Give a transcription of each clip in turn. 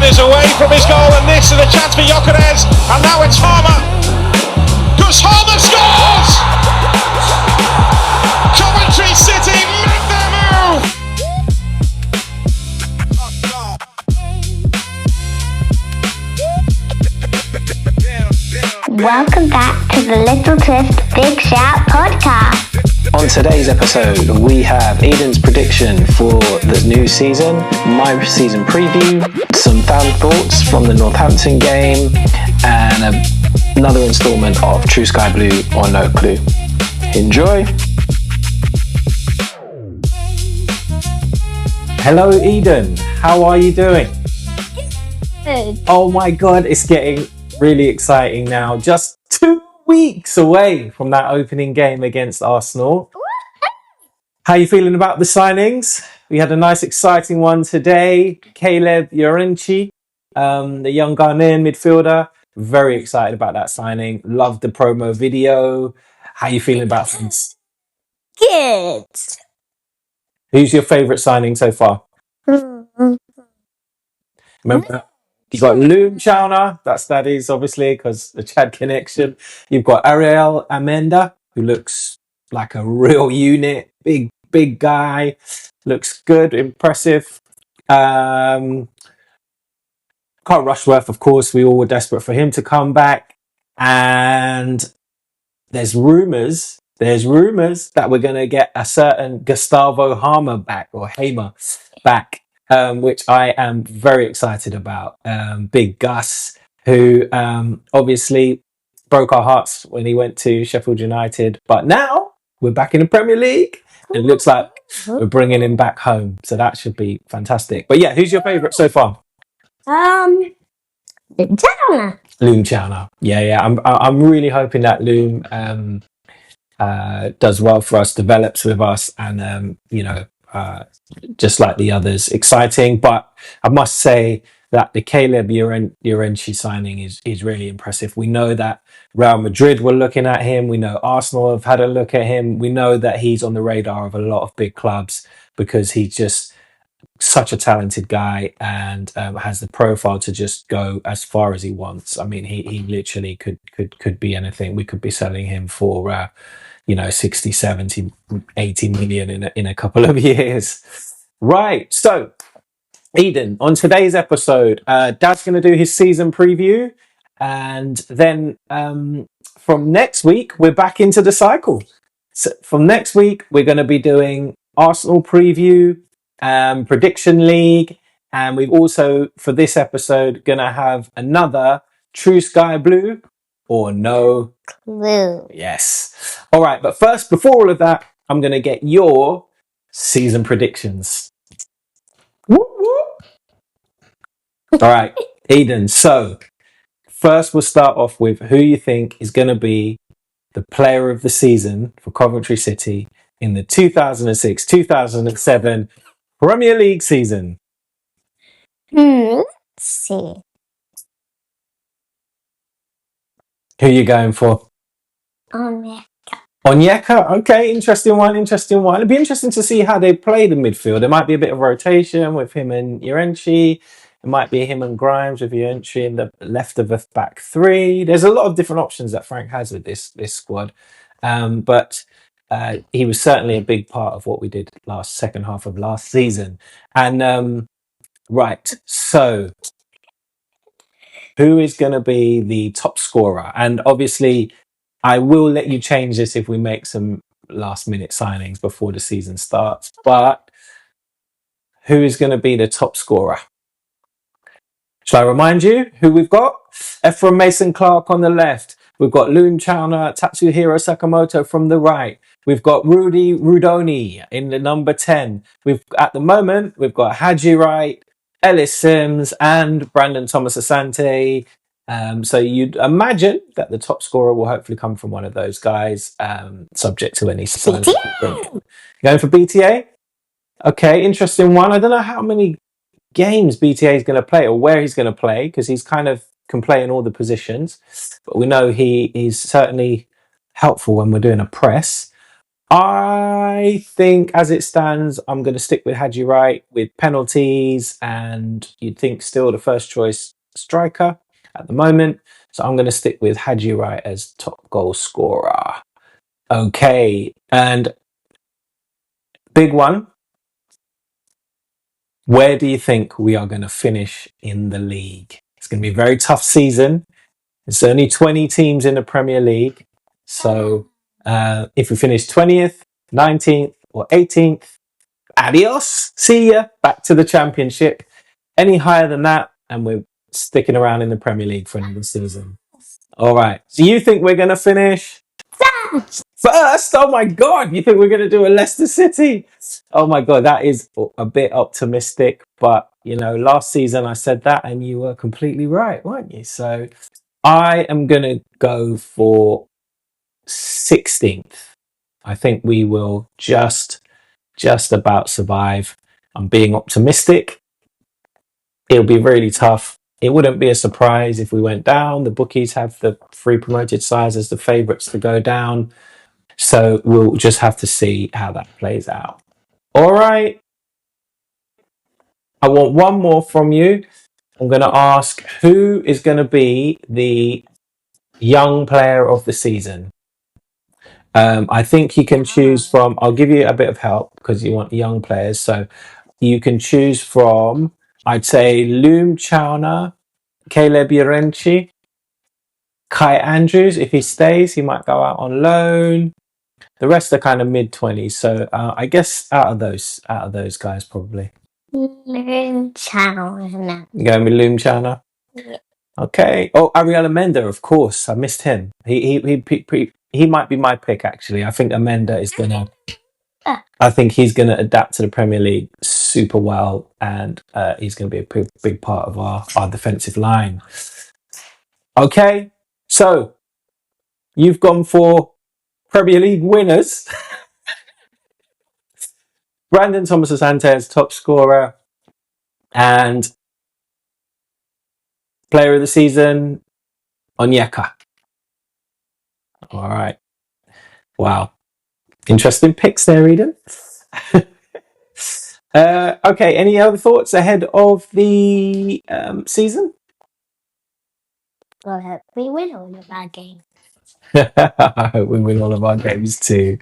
is away from his goal, and this is a chance for Gyökeres, and now it's Harmer. Gus Harmer scores! Coventry City make their move! Welcome back to the Little Twist Big Shout podcast. On today's episode, we have Aiden's prediction for the new season, my season preview, some fan thoughts from the Northampton game, and another instalment of True Sky Blue or No Clue. Enjoy! Hello Eden, how are you doing? Good. Oh my god, it's getting really exciting now. Just 2 weeks away from that opening game against Arsenal. How are you feeling about the signings? We had a nice exciting one today. Caleb Yorenchi, the young Ghanaian midfielder. Very excited about that signing. Loved the promo video. How are you feeling about things? Good. Who's your favourite signing so far? Remember, you've got Loom Chowner, that's Daddy's obviously because the Chad connection. You've got Ariel Amenda, who looks like a real unit, big guy, looks good, impressive. Carl Rushworth, of course, we all were desperate for him to come back. And there's rumours that we're going to get a certain Gustavo Hamer back, or Hamer back. Which I am very excited about. Big Gus, who obviously broke our hearts when he went to Sheffield United, but now we're back in the Premier League. It looks like we're bringing him back home, so that should be fantastic. But yeah, who's your favourite so far? Loom Chowner. Loom Chowner. Yeah. I'm really hoping that Loom does well for us, develops with us, and just like the others, exciting. But I must say that the Caleb Yorenchi signing is really impressive. We know that Real Madrid were looking at him. We know Arsenal have had a look at him. We know that he's on the radar of a lot of big clubs because he's just such a talented guy and has the profile to just go as far as he wants. I mean, he literally could be anything. We could be selling him for 60, 70, 80 million in a couple of years. Right. So, Eden, on today's episode, Dad's going to do his season preview. And then from next week, we're back into the cycle. So from next week, we're going to be doing Arsenal preview, prediction league. And we've also, for this episode, going to have another True Sky Blue or No Clue. Yes. All right. But first, before all of that, I'm going to get your season predictions. Whoop, whoop. All right, Eden. So first, we'll start off with who you think is going to be the player of the season for Coventry City in the 2006-2007 Premier League season. Let's see. Who are you going for? Onyeka, okay, interesting one. It'd be interesting to see how they play the midfield. There might be a bit of rotation with him and Yorenchi. It might be him and Grimes with Yorenchi in the left of a back three. There's a lot of different options that Frank has with this squad. But he was certainly a big part of what we did second half of last season. And right, so who is going to be the top scorer? And obviously, I will let you change this if we make some last minute signings before the season starts. But who is going to be the top scorer? Shall I remind you who we've got? Ephraim Mason Clark on the left. We've got Loom Chowner, Tatsuhiro Sakamoto from the right. We've got Rudy Rudoni in the number 10. At the moment, we've got Haji Wright, Ellis Sims, and Brandon Thomas Asante. So you'd imagine that the top scorer will hopefully come from one of those guys, subject to any sign. Going for BTA? Okay, interesting one. I don't know how many games BTA is going to play or where he's going to play because he's kind of can play in all the positions. But we know he is certainly helpful when we're doing a press. I think, as it stands, I'm going to stick with Hadji Wright with penalties, and you'd think still the first choice striker at the moment. So I'm going to stick with Hadji Wright as top goal scorer. Okay, and big one. Where do you think we are going to finish in the league? It's going to be a very tough season. It's only 20 teams in the Premier League. So if we finish 20th, 19th, or 18th, adios. See ya. Back to the Championship. Any higher than that, and we're sticking around in the Premier League for another season. All right. So you think we're going to finish first? Oh my God. You think we're going to do a Leicester City? Oh my God. That is a bit optimistic. But, last season I said that and you were completely right, weren't you? So I am going to go for 16th. I think we will just about survive. I'm being optimistic. It'll be really tough. It wouldn't be a surprise if we went down. The bookies have the three promoted sides as the favourites to go down. So we'll just have to see how that plays out. All right. I want one more from you. I'm going to ask, who is going to be the young player of the season? I think you can choose from, I'll give you a bit of help because you want young players. So you can choose from, I'd say, Loom Chowner, Caleb Yarenchi, Kai Andrews. If he stays, he might go out on loan. The rest are kind of mid-20s. So I guess out of those guys, probably. Learn channel. You going with Loom Chowner? Yeah. Okay. Oh, Ariel Amenda, of course. I missed him. He might be my pick, actually. I think Amenda is gonna. I think he's gonna adapt to the Premier League super well, and he's gonna be a big part of our defensive line. Okay, so you've gone for Premier League winners. Brandon Thomas Asante, top scorer, and player of the season, Onyeka. All right. Wow. Interesting picks there, Eden. Okay, any other thoughts ahead of the season? Well, hope we win all of our games. I hope we win all of our games too.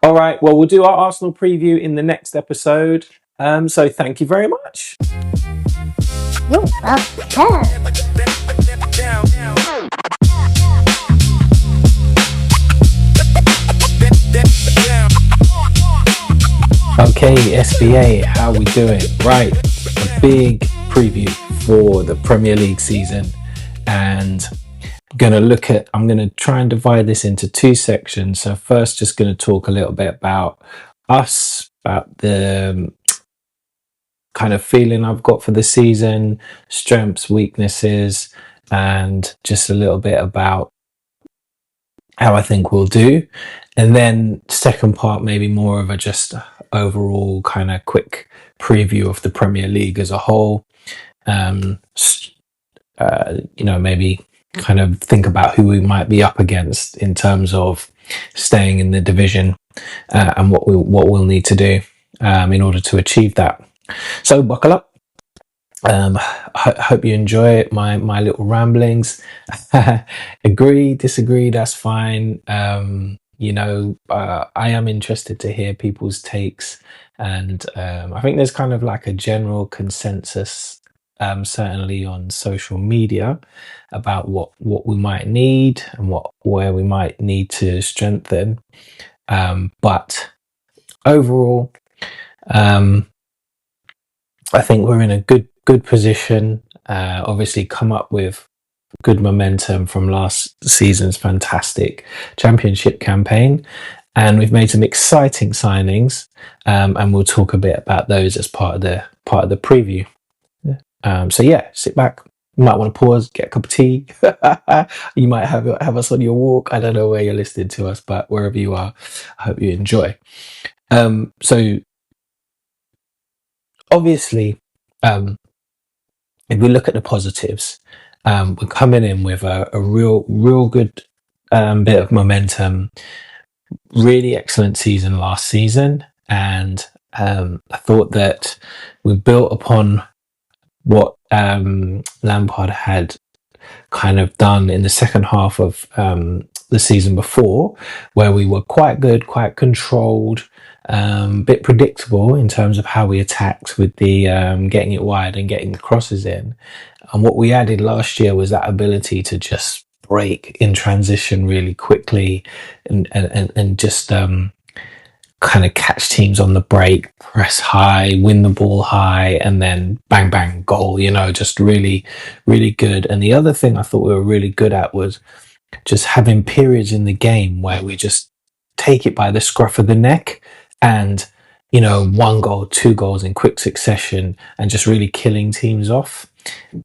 All right, well, we'll do our Arsenal preview in the next episode. So thank you very much. You're welcome. Okay, SBA, how we doing? Right, a big preview for the Premier League season, and I'm going to try and divide this into two sections. So first, just going to talk a little bit about us, about the kind of feeling I've got for the season, strengths, weaknesses, and just a little bit about how I think we'll do. And then second part, maybe more of a just overall kind of quick preview of the Premier League as a whole. Maybe kind of think about who we might be up against in terms of staying in the division and what we'll need to do in order to achieve that. So buckle up. Hope you enjoy my little ramblings. Agree, disagree, that's fine. I am interested to hear people's takes, and I think there's kind of like a general consensus, certainly on social media, about what we might need and where we might need to strengthen. But overall, I think we're in a good position. Obviously, come up with good momentum from last season's fantastic championship campaign, and we've made some exciting signings, and we'll talk a bit about those as part of the preview. So yeah, sit back. You might want to pause, get a cup of tea. You might have us on your walk. I don't know where you're listening to us, but wherever you are, I hope you enjoy. So obviously, if we look at the positives, we're coming in with a real good bit of momentum. really excellent season last season, and I thought that we built upon what Lampard had kind of done in the second half of the season before, where we were quite good, quite controlled, bit predictable in terms of how we attacked with the getting it wide and getting the crosses in. And what we added last year was that ability to just break in transition really quickly and just kind of catch teams on the break, press high, win the ball high, and then bang, bang, goal, just really, really good. And the other thing I thought we were really good at was just having periods in the game where we just take it by the scruff of the neck and, one goal, two goals in quick succession and just really killing teams off.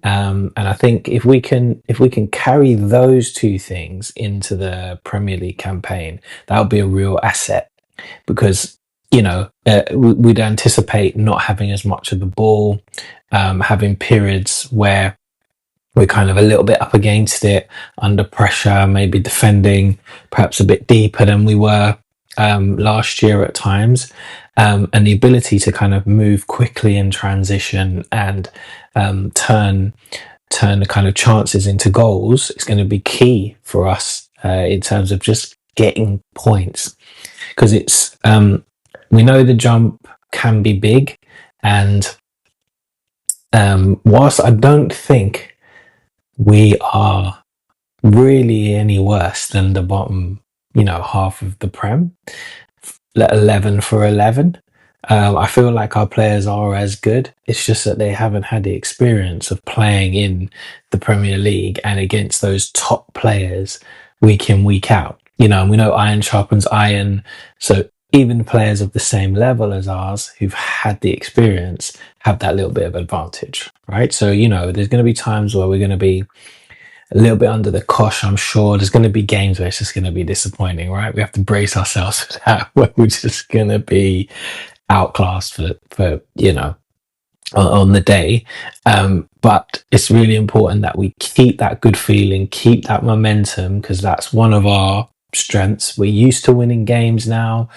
And I think if we can carry those two things into the Premier League campaign, that would be a real asset because we'd anticipate not having as much of the ball, having periods where we're kind of a little bit up against it, under pressure, maybe defending perhaps a bit deeper than we were last year at times, and the ability to kind of move quickly in transition and turn the kind of chances into goals is going to be key for us in terms of just getting points. Because it's we know the jump can be big, and whilst I don't think we are really any worse than the bottom, half of the Prem, 11 for 11. I feel like our players are as good. It's just that they haven't had the experience of playing in the Premier League and against those top players week in, week out. And we know iron sharpens iron. So even players of the same level as ours who've had the experience have that little bit of advantage, right? So, there's going to be times where we're going to be a little bit under the cosh, I'm sure. There's going to be games where it's just going to be disappointing, right? We have to brace ourselves for that, where we're just going to be outclassed for on the day. But it's really important that we keep that good feeling, keep that momentum, because that's one of our strengths. We're used to winning games now.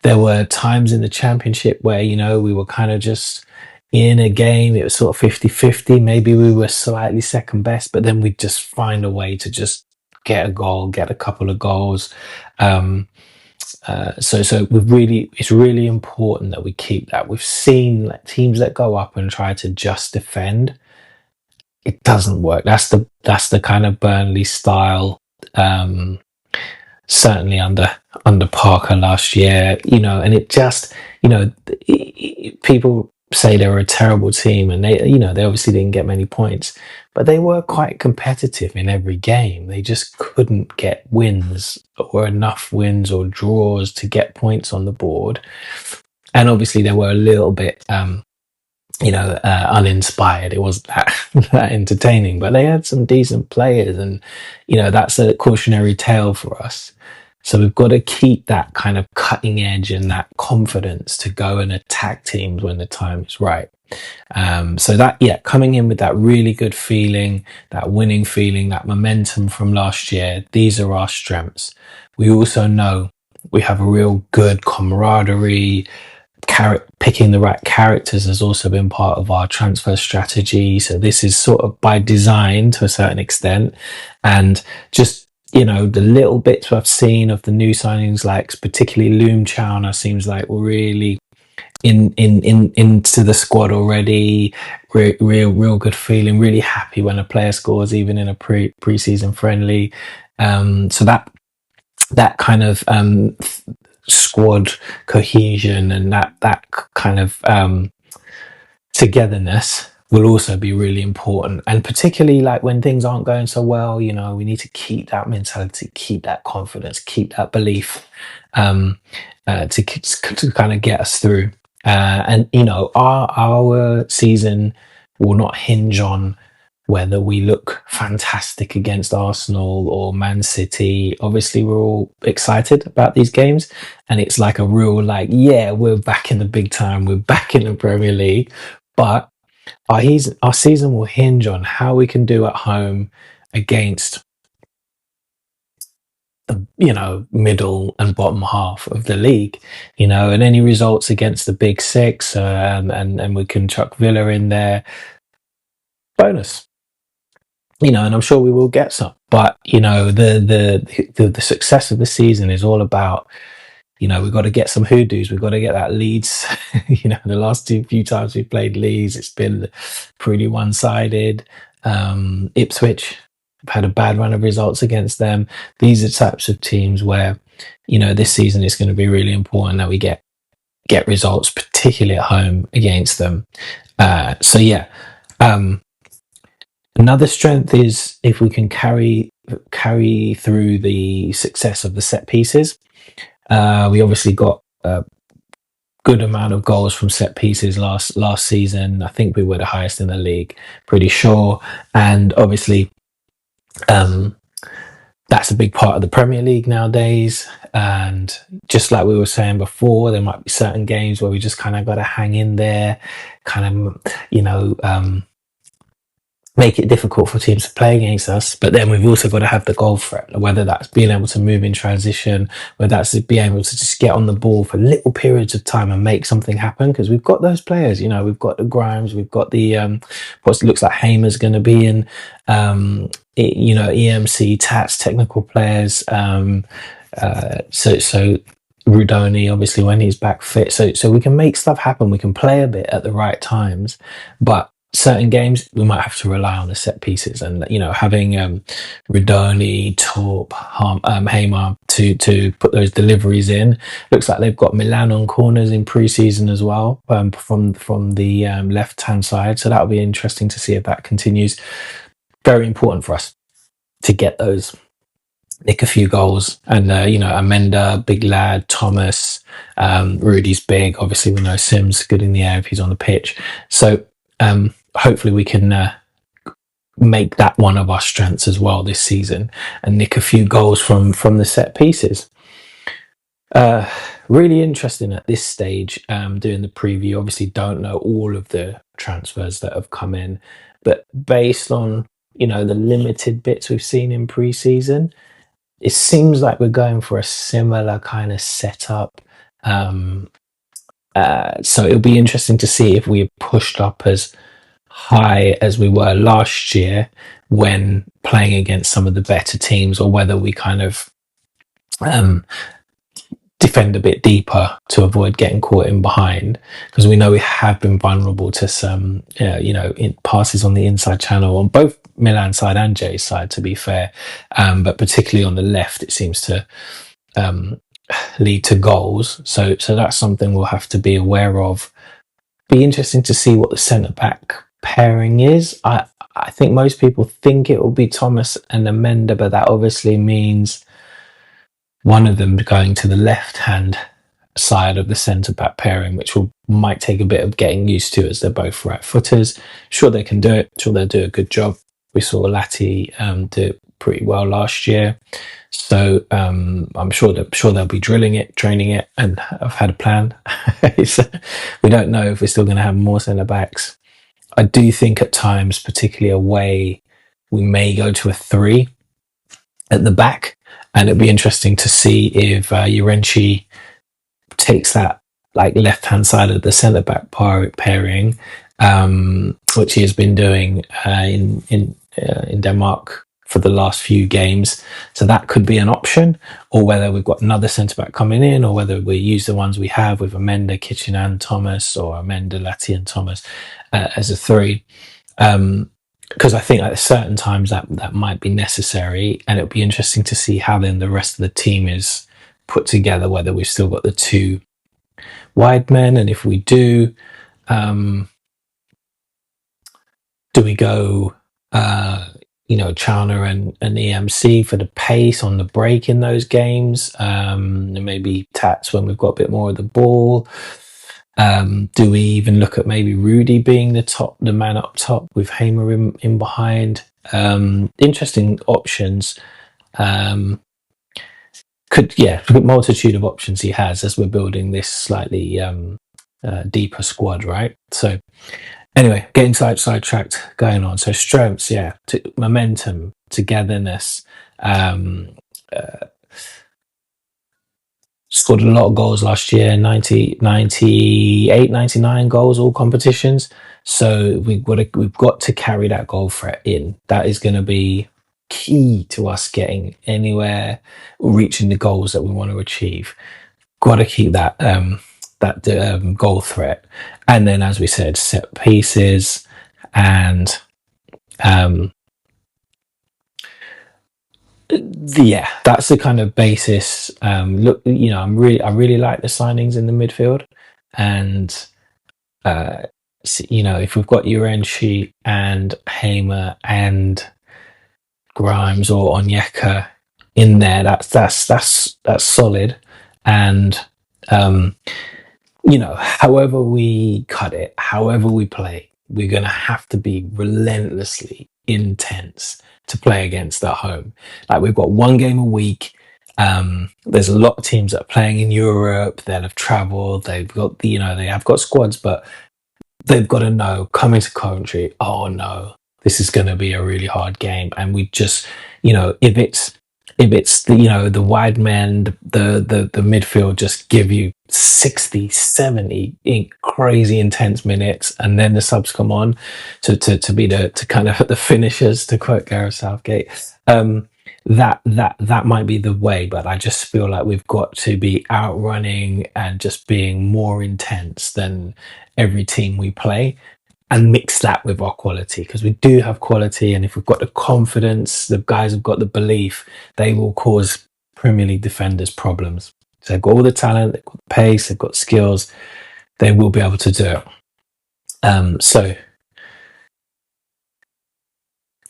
There were times in the championship where, we were kind of just in a game, it was sort of 50-50. Maybe we were slightly second best, but then we'd just find a way to just get a goal, get a couple of goals. So it's really important that we keep that. We've seen teams that go up and try to just defend. It doesn't work. That's the kind of Burnley style. Certainly under Parker last year, and it just, people say they were a terrible team and they obviously didn't get many points, but they were quite competitive in every game. They just couldn't get wins or enough wins or draws to get points on the board. And obviously they were a little bit, uninspired. It wasn't that entertaining, but they had some decent players and, that's a cautionary tale for us. So we've got to keep that kind of cutting edge and that confidence to go and attack teams when the time is right. So that, coming in with that really good feeling, that winning feeling, that momentum from last year, these are our strengths. We also know we have a real good camaraderie. Picking the right characters has also been part of our transfer strategy. So this is sort of by design to a certain extent, and just, the little bits I've seen of the new signings, like particularly Loom Chowner, seems like we're really into the squad already. Real good feeling. Really happy when a player scores, even in a pre-season friendly. So that kind of squad cohesion and that kind of togetherness will also be really important, and particularly like when things aren't going so well, we need to keep that mentality, keep that confidence, keep that belief to kind of get us through, and our season will not hinge on whether we look fantastic against Arsenal or Man City. Obviously, we're all excited about these games, and it's like a real we're back in the big time, we're back in the Premier League. But our season will hinge on how we can do at home against the middle and bottom half of the league, and any results against the big six, and we can chuck Villa in there, bonus. And I'm sure we will get some, but the success of the season is all about, we've got to get some hoodoos. We've got to get that Leeds. The last few times we played Leeds, it's been pretty one-sided. Ipswich, I've had a bad run of results against them. These are types of teams where, this season is going to be really important that we get results, particularly at home against them. So yeah. Another strength is if we can carry through the success of the set pieces. We obviously got a good amount of goals from set pieces last season. I think we were the highest in the league, pretty sure. And obviously, that's a big part of the Premier League nowadays. And just like we were saying before, there might be certain games where we just kind of got to hang in there, make it difficult for teams to play against us. But then we've also got to have the goal threat, whether that's being able to move in transition, whether that's being able to just get on the ball for little periods of time and make something happen, because we've got those players. We've got the Grimes, we've got the what looks like Hamer's going to be in, EMC, Tats, technical players. So Rudoni, obviously, when he's back fit, so we can make stuff happen. We can play a bit at the right times, but certain games we might have to rely on the set pieces, and having Rudoni, Torp, Hamer to put those deliveries in. Looks like they've got Milan on corners in pre-season as well, from the left hand side, so that'll be interesting to see if that continues. Very important for us to get those, nick a few goals, and Amenda, big lad, Thomas, Rudy's big, obviously we know Sims good in the air if he's on the pitch, so hopefully we can make that one of our strengths as well this season and nick a few goals from the set pieces. Really interesting at this stage, doing the preview. Obviously don't know all of the transfers that have come in, but based on the limited bits we've seen in pre-season, it seems like we're going for a similar kind of setup. So it'll be interesting to see if we're pushed up as high as we were last year when playing against some of the better teams, or whether we kind of defend a bit deeper to avoid getting caught in behind, because we know we have been vulnerable to some in passes on the inside channel on both Milan side and Jay's side, to be fair, but particularly on the left it seems to lead to goals, so that's something we'll have to be aware of. Be interesting to see what the centre back pairing is. I think most people think it will be Thomas and Amenda, but that obviously means one of them going to the left hand side of the centre back pairing, which might take a bit of getting used to, as they're both right footers. Sure, they can do it. Sure, they'll do a good job. We saw Lati do it pretty well last year, so I'm sure they'll be drilling it, training it, and I've had a plan. We don't know if we're still going to have more centre backs. I do think at times, particularly away, we may go to a 3 at the back, and it'd be interesting to see if Urenchi takes that left hand side of the centre back pairing, which he has been doing in Denmark for the last few games. So that could be an option, or whether we've got another centre back coming in, or whether we use the ones we have with Amenda, Kitchen and Thomas, or Amenda, Lati and Thomas as a 3. Because I think at certain times that might be necessary, and it'll be interesting to see how then the rest of the team is put together, whether we've still got the 2 wide men, and if we do we go Chowner and EMC for the pace on the break in those games, and maybe Tats when we've got a bit more of the ball. Do we even look at maybe Rudy being the man up top with Hamer in behind? Interesting options. Multitude of options he has as we're building this slightly deeper squad, right? So anyway, getting sidetracked, going on. So strengths, momentum, togetherness, scored a lot of goals last year, 98, 99 goals, all competitions. So we've got to carry that goal threat in. That is going to be key to us getting anywhere, reaching the goals that we want to achieve. Got to keep that goal threat, and then, as we said, set pieces and yeah, that's the kind of basis. Look, I really like the signings in the midfield, and if we've got Urenchi and Hamer and Grimes or Onyeka in there, that's solid, and however we cut it, however we play, we're going to have to be relentlessly intense to play against at home. Like, we've got one game a week. There's a lot of teams that are playing in Europe that have travelled. They've got they have got squads, but they've got to know coming to Coventry, oh no, this is going to be a really hard game. And we just, if it's the wide men, the midfield just give you 60, 70 crazy intense minutes, and then the subs come on to be to kind of the finishers, to quote Gareth Southgate. That might be the way, but I just feel like we've got to be outrunning and just being more intense than every team we play, and mix that with our quality, because we do have quality, and if we've got the confidence, the guys have got the belief, they will cause Premier League defenders problems. So they've got all the talent, they've got the pace, they've got skills, they will be able to do it. So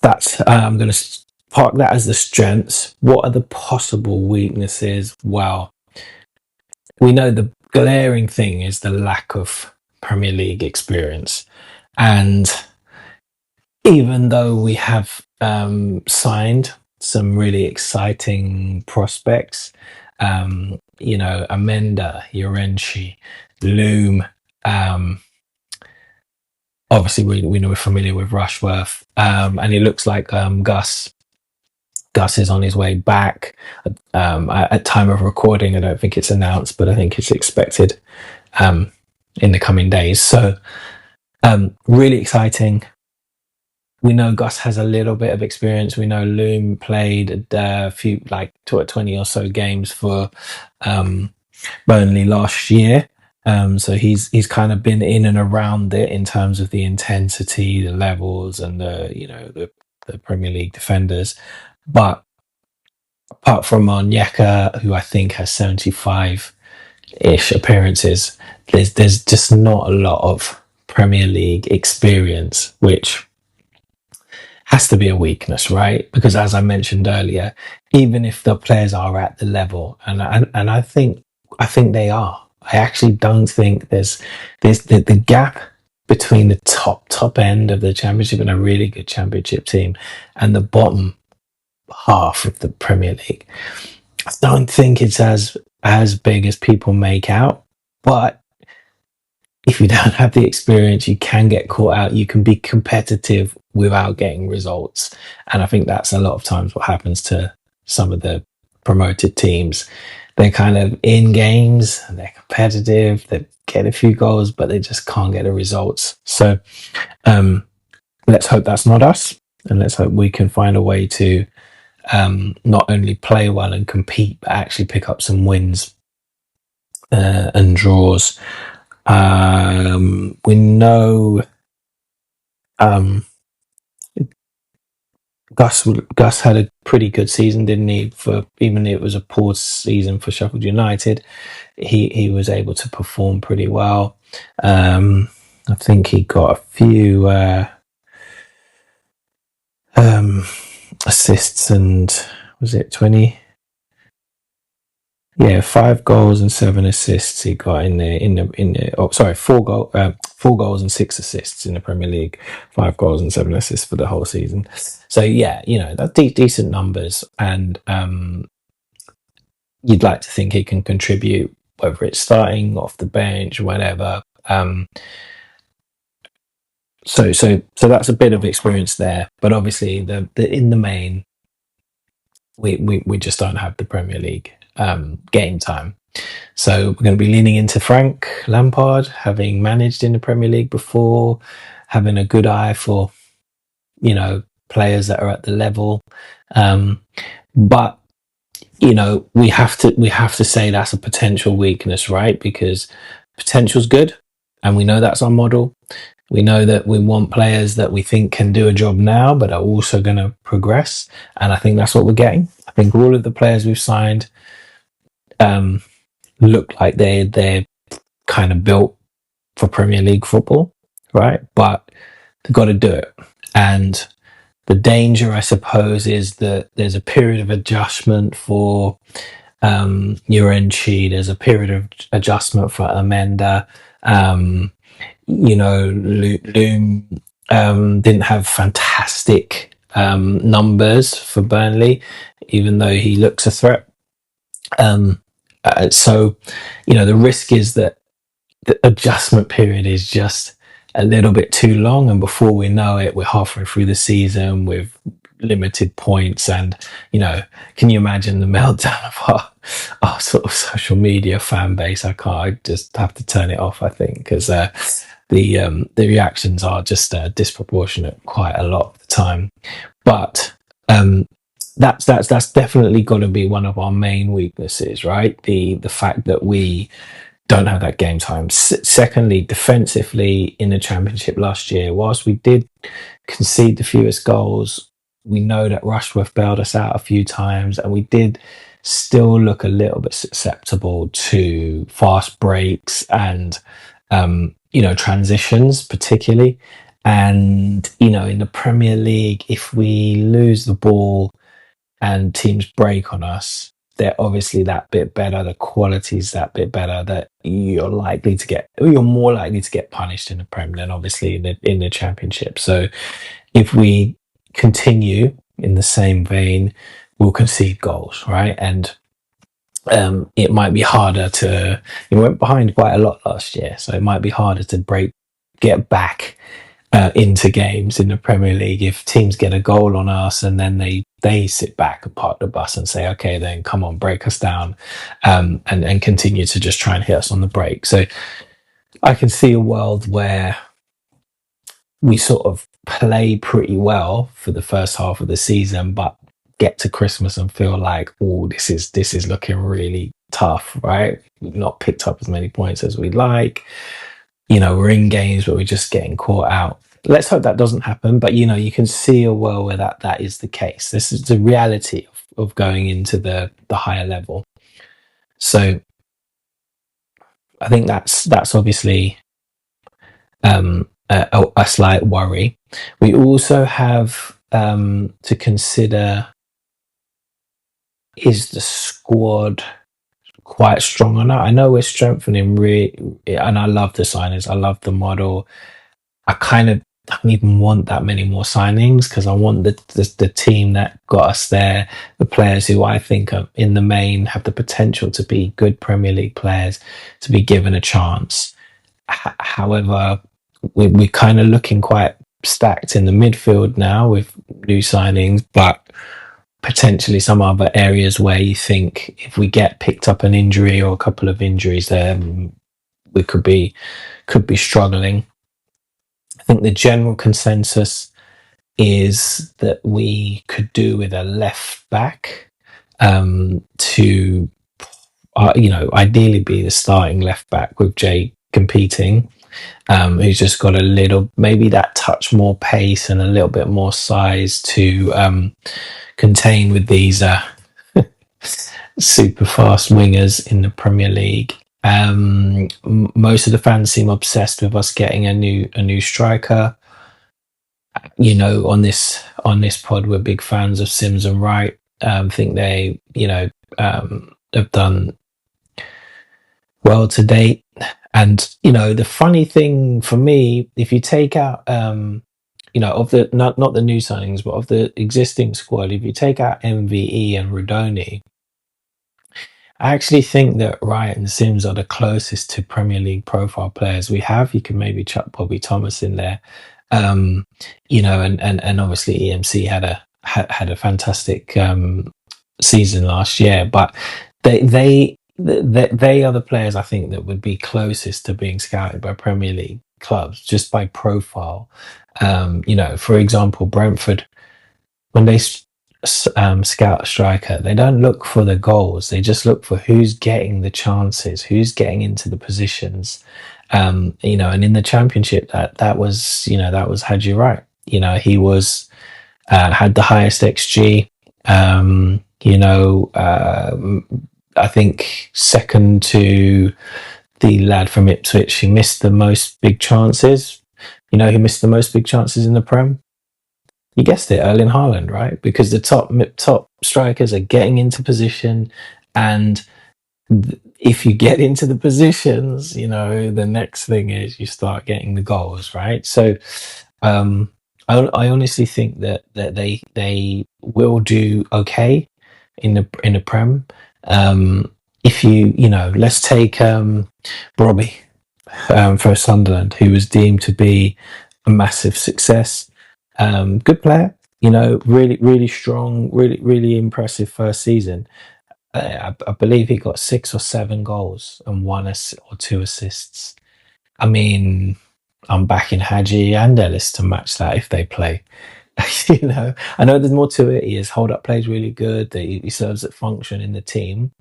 that's I'm going to park that as the strengths. What are the possible weaknesses? Well, we know the glaring thing is the lack of Premier League experience. And even though we have signed some really exciting prospects, Amenda, Urenchi, Loom, obviously we know we're familiar with Rushworth, and it looks like Gus is on his way back. At time of recording, I don't think it's announced, but I think it's expected in the coming days. So really exciting. We know Gus has a little bit of experience. We know Loom played a few, 20 or so games for Burnley last year. So he's kind of been in and around it in terms of the intensity, the levels, and the Premier League defenders. But apart from Onyeka, who I think has 75-ish appearances, there's just not a lot of Premier League experience, which has to be a weakness, right? Because, as I mentioned earlier, even if the players are at the level, and I think they are, I actually don't think there's the gap between the top end of the Championship and a really good Championship team and the bottom half of the Premier League. I don't think it's as big as people make out, but if you don't have the experience, you can get caught out. You can be competitive without getting results. And I think that's a lot of times what happens to some of the promoted teams. They're kind of in games and they're competitive. They get a few goals, but they just can't get the results. So let's hope that's not us. And let's hope we can find a way to not only play well and compete, but actually pick up some wins and draws. We know Gus had a pretty good season, didn't he? For even if it was a poor season for Sheffield United, he was able to perform pretty well. I think he got a few assists, and was it 20? Yeah, 5 goals and 7 assists he got in the 4 goals and 6 assists in the Premier League, 5 goals and 7 assists for the whole season. So yeah, that's decent numbers, and you'd like to think he can contribute, whether it's starting, off the bench, whatever. So that's a bit of experience there, but obviously in the main, we just don't have the Premier League game time So we're going to be leaning into Frank Lampard, having managed in the Premier League before, having a good eye for, players that are at the level. But we have to say that's a potential weakness, right? Because potential's good, and we know that's our model. We know that we want players that we think can do a job now, but are also going to progress. And I think that's what we're getting. I think all of the players we've signed look like they're kind of built for Premier League football, right? But they've got to do it. And the danger, I suppose, is that there's a period of adjustment for Urenchi. There's a period of adjustment for Amenda. Loom didn't have fantastic numbers for Burnley, even though he looks a threat. So, the risk is that the adjustment period is just a little bit too long, and before we know it, we're halfway through the season with limited points. And can you imagine the meltdown of our sort of social media fan base? I just have to turn it off, I think, because the reactions are just disproportionate quite a lot of the time. But that's definitely got to be one of our main weaknesses, right? The fact that we don't have that game time. Secondly, defensively in the Championship last year, whilst we did concede the fewest goals, we know that Rushworth bailed us out a few times, and we did still look a little bit susceptible to fast breaks and transitions particularly. And in the Premier League, if we lose the ball and teams break on us, they're obviously that bit better. The quality's that bit better that you're more likely to get punished in the Premier than obviously in the Championship. So if we continue in the same vein, we'll concede goals, right? And it might be harder we went behind quite a lot last year, so it might be harder to get back into games in the Premier League if teams get a goal on us and then they sit back and park the bus and say, okay, then come on, break us down, and continue to just try and hit us on the break. So I can see a world where we sort of play pretty well for the first half of the season, but get to Christmas and feel like, oh, this is looking really tough, right? We've not picked up as many points as we'd like. We're in games but we're just getting caught out. Let's hope that doesn't happen, but you can see a world where that is the case. This is the reality of going into the higher level. So I think that's obviously a slight worry. We also have to consider, is the squad quite strong or not? I know we're strengthening and I love the signings. I love the model. I kind of don't even want that many more signings because I want the team that got us there, the players who I think are in the main have the potential to be good Premier League players, to be given a chance. However, we're kind of looking quite stacked in the midfield now with new signings, but potentially some other areas where you think if we get picked up an injury or a couple of injuries there, we could be struggling. I think the general consensus is that we could do with a left back to ideally be the starting left back with Jay competing, who's just got a little, maybe that touch more pace and a little bit more size to contain with these super fast wingers in the Premier League. Most of the fans seem obsessed with us getting a new striker. On this pod, we're big fans of Sims and Wright. Think they have done well to date. And the funny thing for me, if you take out of the not the new signings, but of the existing squad, if you take out MVE and Rudoni, I actually think that Wright and Sims are the closest to Premier League profile players we have. You can maybe chuck Bobby Thomas in there, and obviously EMC had a fantastic season last year. But they they are the players I think that would be closest to being scouted by Premier League clubs just by profile. For example, Brentford, when they scout a striker, they don't look for the goals. They just look for who's getting the chances, who's getting into the positions. And in the Championship, that was Haji Wright. He was had the highest XG. I think second to the lad from Ipswich. He missed the most big chances. He missed the most big chances in the Prem. You guessed it, Erling Haaland, right? Because the top strikers are getting into position, and if you get into the positions, the next thing is you start getting the goals, right? So, I honestly think that they will do okay in the Prem. If let's take Robbie for Sunderland, who was deemed to be a massive success. Good player, really, really strong, really, really impressive first season. I believe he got 6 or 7 goals and 1 or 2 assists. I mean, I'm backing Hadji and Ellis to match that if they play. I know there's more to it. His hold up plays really good. He serves a function in the team,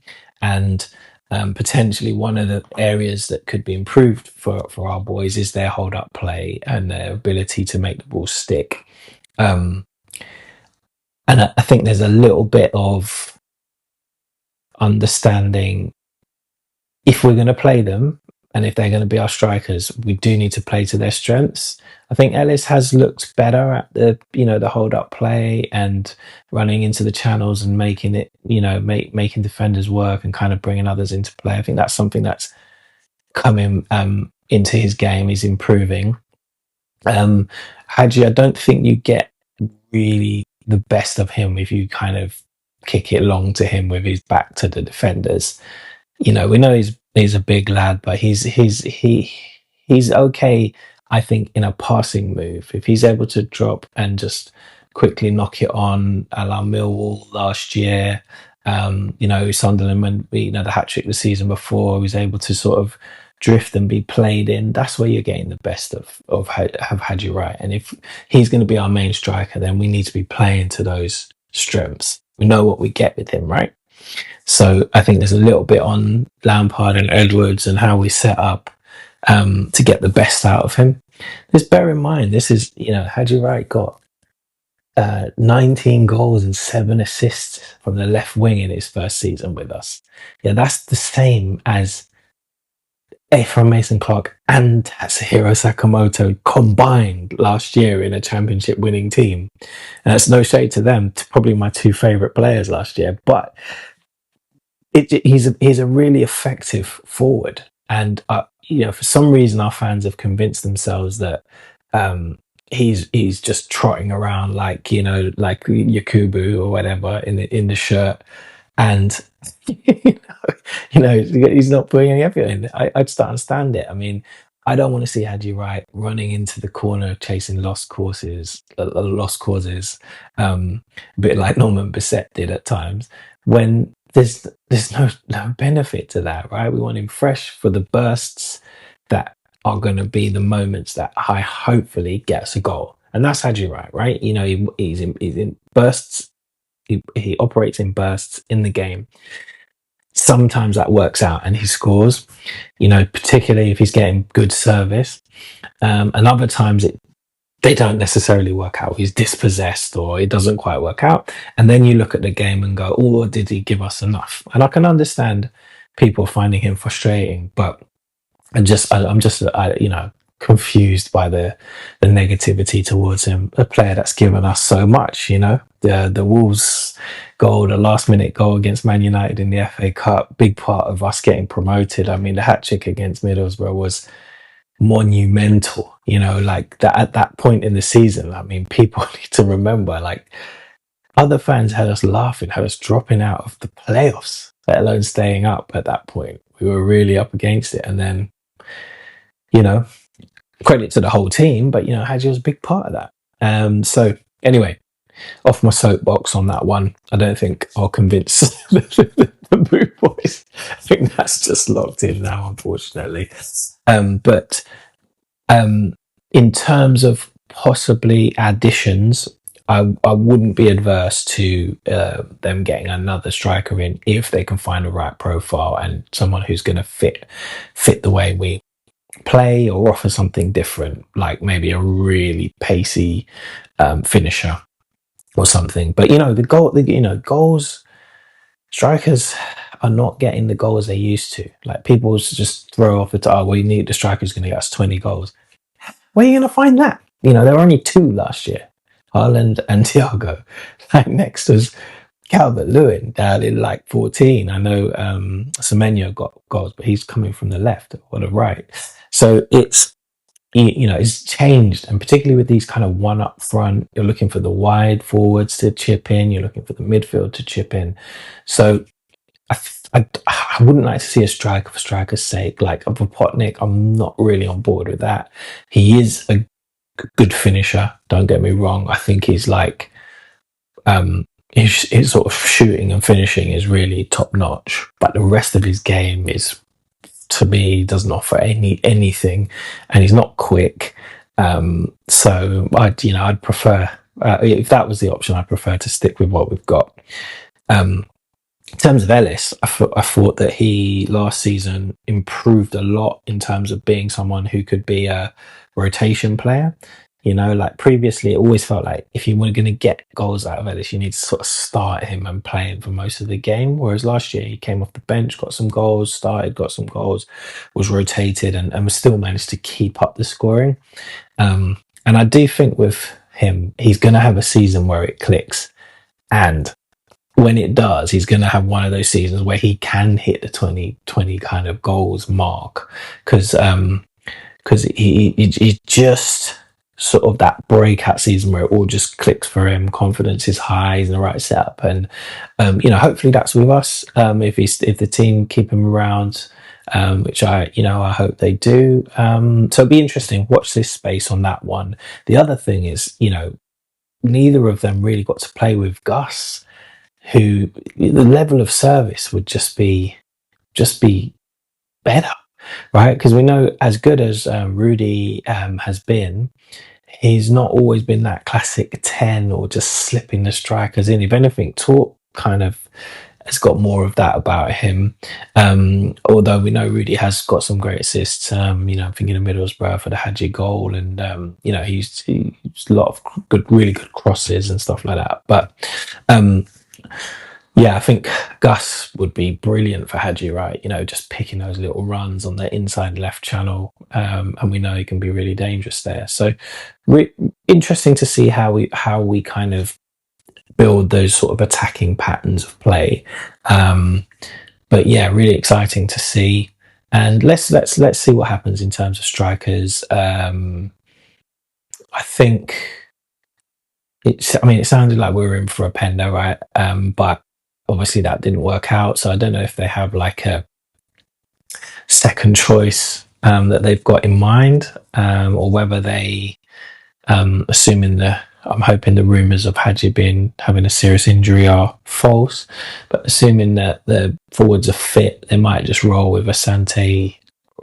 and potentially one of the areas that could be improved for our boys is their hold up play and their ability to make the ball stick. And I think there's a little bit of understanding if we're going to play them and if they're going to be our strikers, we do need to play to their strengths. I think Ellis has looked better at the hold up play and running into the channels and making it, making defenders work and kind of bringing others into play. I think that's something that's coming into his game. He's improving. Hadji, I don't think you get really the best of him if you kind of kick it long to him with his back to the defenders. We know he's a big lad, but he's okay, I think, in a passing move. If he's able to drop and just quickly knock it on, a la Millwall last year, Sunderland, when the hat trick the season before, he was able to sort of drift and be played in. That's where you're getting the best of Hadji Wright. And if he's going to be our main striker, then we need to be playing to those strengths. We know what we get with him, right? So I think there's a little bit on Lampard and Edwards and how we set up to get the best out of him. Just bear in mind, this is, Hadji Wright got 19 goals and 7 assists from the left wing in his first season with us. Yeah, that's the same as Ephraim Mason-Clark and Tatsuhiro Sakamoto combined last year in a championship winning team. And it's no shade to them, probably my 2 favourite players last year, but he's a really effective forward. And, for some reason, our fans have convinced themselves that he's just trotting around like Yakubu or whatever in the shirt. And he's not putting any effort in. I just don't understand it. I mean, I don't want to see Hadji Wright running into the corner chasing lost causes, a bit like Norman Bissett did at times. When there's no benefit to that, right? We want him fresh for the bursts that are going to be the moments that I hopefully gets a goal, and that's Hadji Wright, right? He's in bursts. He operates in bursts in the game. Sometimes that works out and he scores, particularly if he's getting good service. And other times they don't necessarily work out. He's dispossessed or it doesn't quite work out. And then you look at the game and go, oh, did he give us enough? And I can understand people finding him frustrating, but I'm just confused by the negativity towards him, a player that's given us so much. The Wolves goal, the last minute goal against Man United in the FA Cup, big part of us getting promoted. I mean, the hat trick against Middlesbrough was monumental, like that at that point in the season. I mean, people need to remember, like, other fans had us laughing, had us dropping out of the playoffs, let alone staying up at that point. We were really up against it. And then, credit to the whole team, but Hadji was a big part of that. So anyway, off my soapbox on that one. I don't think I'll convince the Boot Boys. I think that's just locked in now, unfortunately. But in terms of possibly additions, I wouldn't be adverse to them getting another striker in if they can find the right profile and someone who's going to fit the way we play or offer something different, like maybe a really pacey finisher or something. But goals, strikers are not getting the goals they used to. Like people just throw off the striker's going to get us 20 goals. Where are you going to find that? There were only two last year, Haaland and Thiago. Like next was Calvert-Lewin in like 14. I know Semenyo got goals, but he's coming from the left or the right. So it's changed, and particularly with these kind of one up front, you're looking for the wide forwards to chip in, you're looking for the midfield to chip in. So I wouldn't like to see a striker for striker's sake. Like a Popotnik, I'm not really on board with that. He is a good finisher, don't get me wrong. I think he's like his sort of shooting and finishing is really top notch, but the rest of his game is, to me, doesn't offer anything, and he's not quick. So I'd prefer, if that was the option, I'd prefer to stick with what we've got. In terms of Ellis, I thought that he last season improved a lot in terms of being someone who could be a rotation player. Like previously, it always felt like if you were going to get goals out of Ellis, you need to sort of start him and play him for most of the game. Whereas last year, he came off the bench, got some goals, got some goals, was rotated, and still managed to keep up the scoring. And I do think with him, he's going to have a season where it clicks. And when it does, he's going to have one of those seasons where he can hit the 20 kind of goals mark. Because he just sort of that breakout season where it all just clicks for him, confidence is high, he's in the right setup, and hopefully that's with us. If the team keep him around, which I hope they do. So it'll be interesting. Watch this space on that one. The other thing is, neither of them really got to play with Gus, who the level of service would just be better, right? Because we know, as good as Rudy has been, he's not always been that classic 10 or just slipping the strikers in. If anything, Torp kind of has got more of that about him. Although we know Rudy has got some great assists. I'm thinking of Middlesbrough for the Hadji goal, and he's a lot of really good crosses and stuff like that. But I think Gus would be brilliant for Hadji, right? Just picking those little runs on the inside left channel, and we know he can be really dangerous there. So, interesting to see how we kind of build those sort of attacking patterns of play. But really exciting to see. And let's see what happens in terms of strikers. I think it sounded like we were in for a Pendo, right? But obviously that didn't work out. So I don't know if they have like a second choice that they've got in mind, or whether they, I'm hoping the rumours of Hadji having a serious injury are false, but assuming that the forwards are fit, they might just roll with Asante,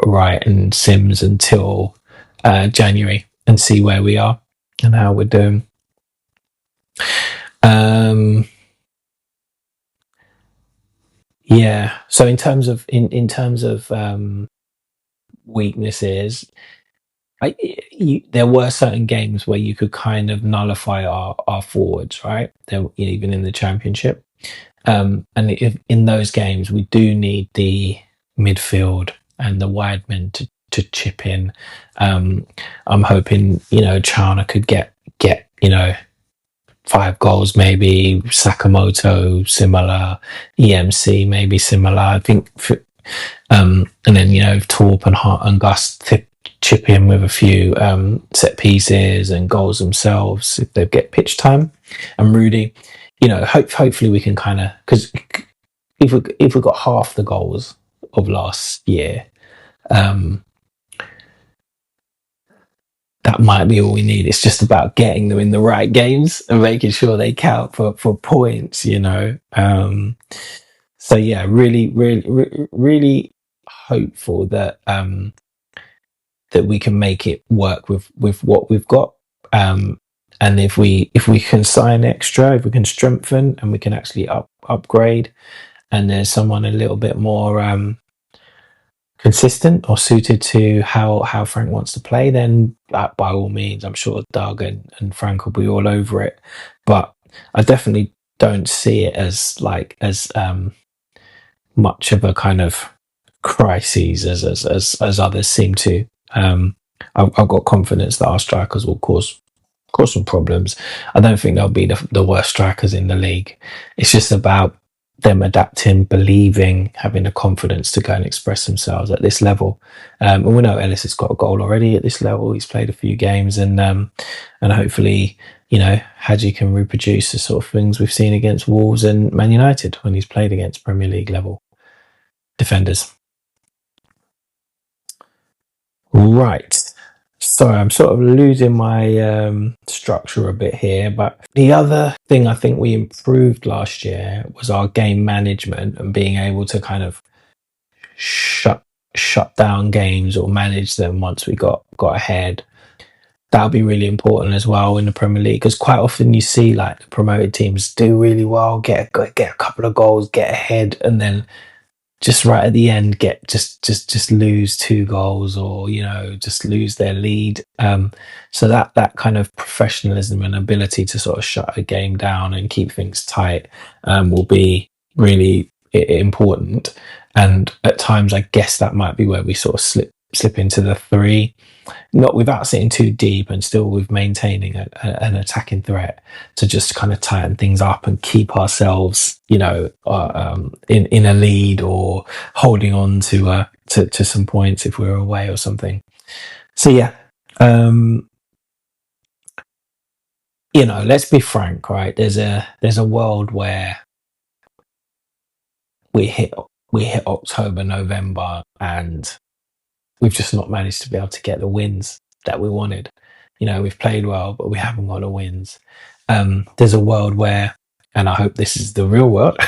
Wright and Sims until January and see where we are and how we're doing. So in terms of weaknesses, there were certain games where you could kind of nullify our forwards, right? Even in the Championship, and in those games we do need the midfield and the wide men to chip in. I'm hoping Chana could get 5 goals, maybe Sakamoto similar, EMC maybe similar. I think, and then Torp and Gus chip in with a few set pieces and goals themselves if they get pitch time. And Rudy, hopefully we can kind of, because if we got half the goals of last year, that might be all we need. It's just about getting them in the right games and making sure they count for points, So yeah, really hopeful that that we can make it work with what we've got. Um, and if we can sign extra, if we can strengthen, and we can actually upgrade, and there's someone a little bit more consistent or suited to how Frank wants to play, then by all means, I'm sure Doug and Frank will be all over it. But I definitely don't see it as like as much of a kind of crises as others seem to. I've got confidence that our strikers will cause some problems. I don't think they'll be the worst strikers in the league. It's just about them adapting, believing, having the confidence to go and express themselves at this level. And we know Ellis has got a goal already at this level. He's played a few games, and hopefully, you know, Hadji can reproduce the sort of things we've seen against Wolves and Man United when he's played against Premier League level defenders. Right. Sorry, I'm sort of losing my structure a bit here, but the other thing I think we improved last year was our game management and being able to kind of shut down games or manage them once we got ahead. That'll be really important as well in the Premier League, because quite often you see like the promoted teams do really well, get a couple of goals, get ahead, and then just right at the end get just lose two goals, or you know, just lose their lead. So that kind of professionalism and ability to sort of shut a game down and keep things tight will be really important. And at times I guess that might be where we sort of slip into the three, not without sitting too deep, and still with maintaining an attacking threat, to just kind of tighten things up and keep ourselves, you know, in a lead, or holding on to some points if we're away or something. So yeah, you know, let's be frank, right? There's a world where we hit October, November, and we've just not managed to be able to get the wins that we wanted. You know, we've played well, but we haven't got the wins. There's a world where, and I hope this is the real world,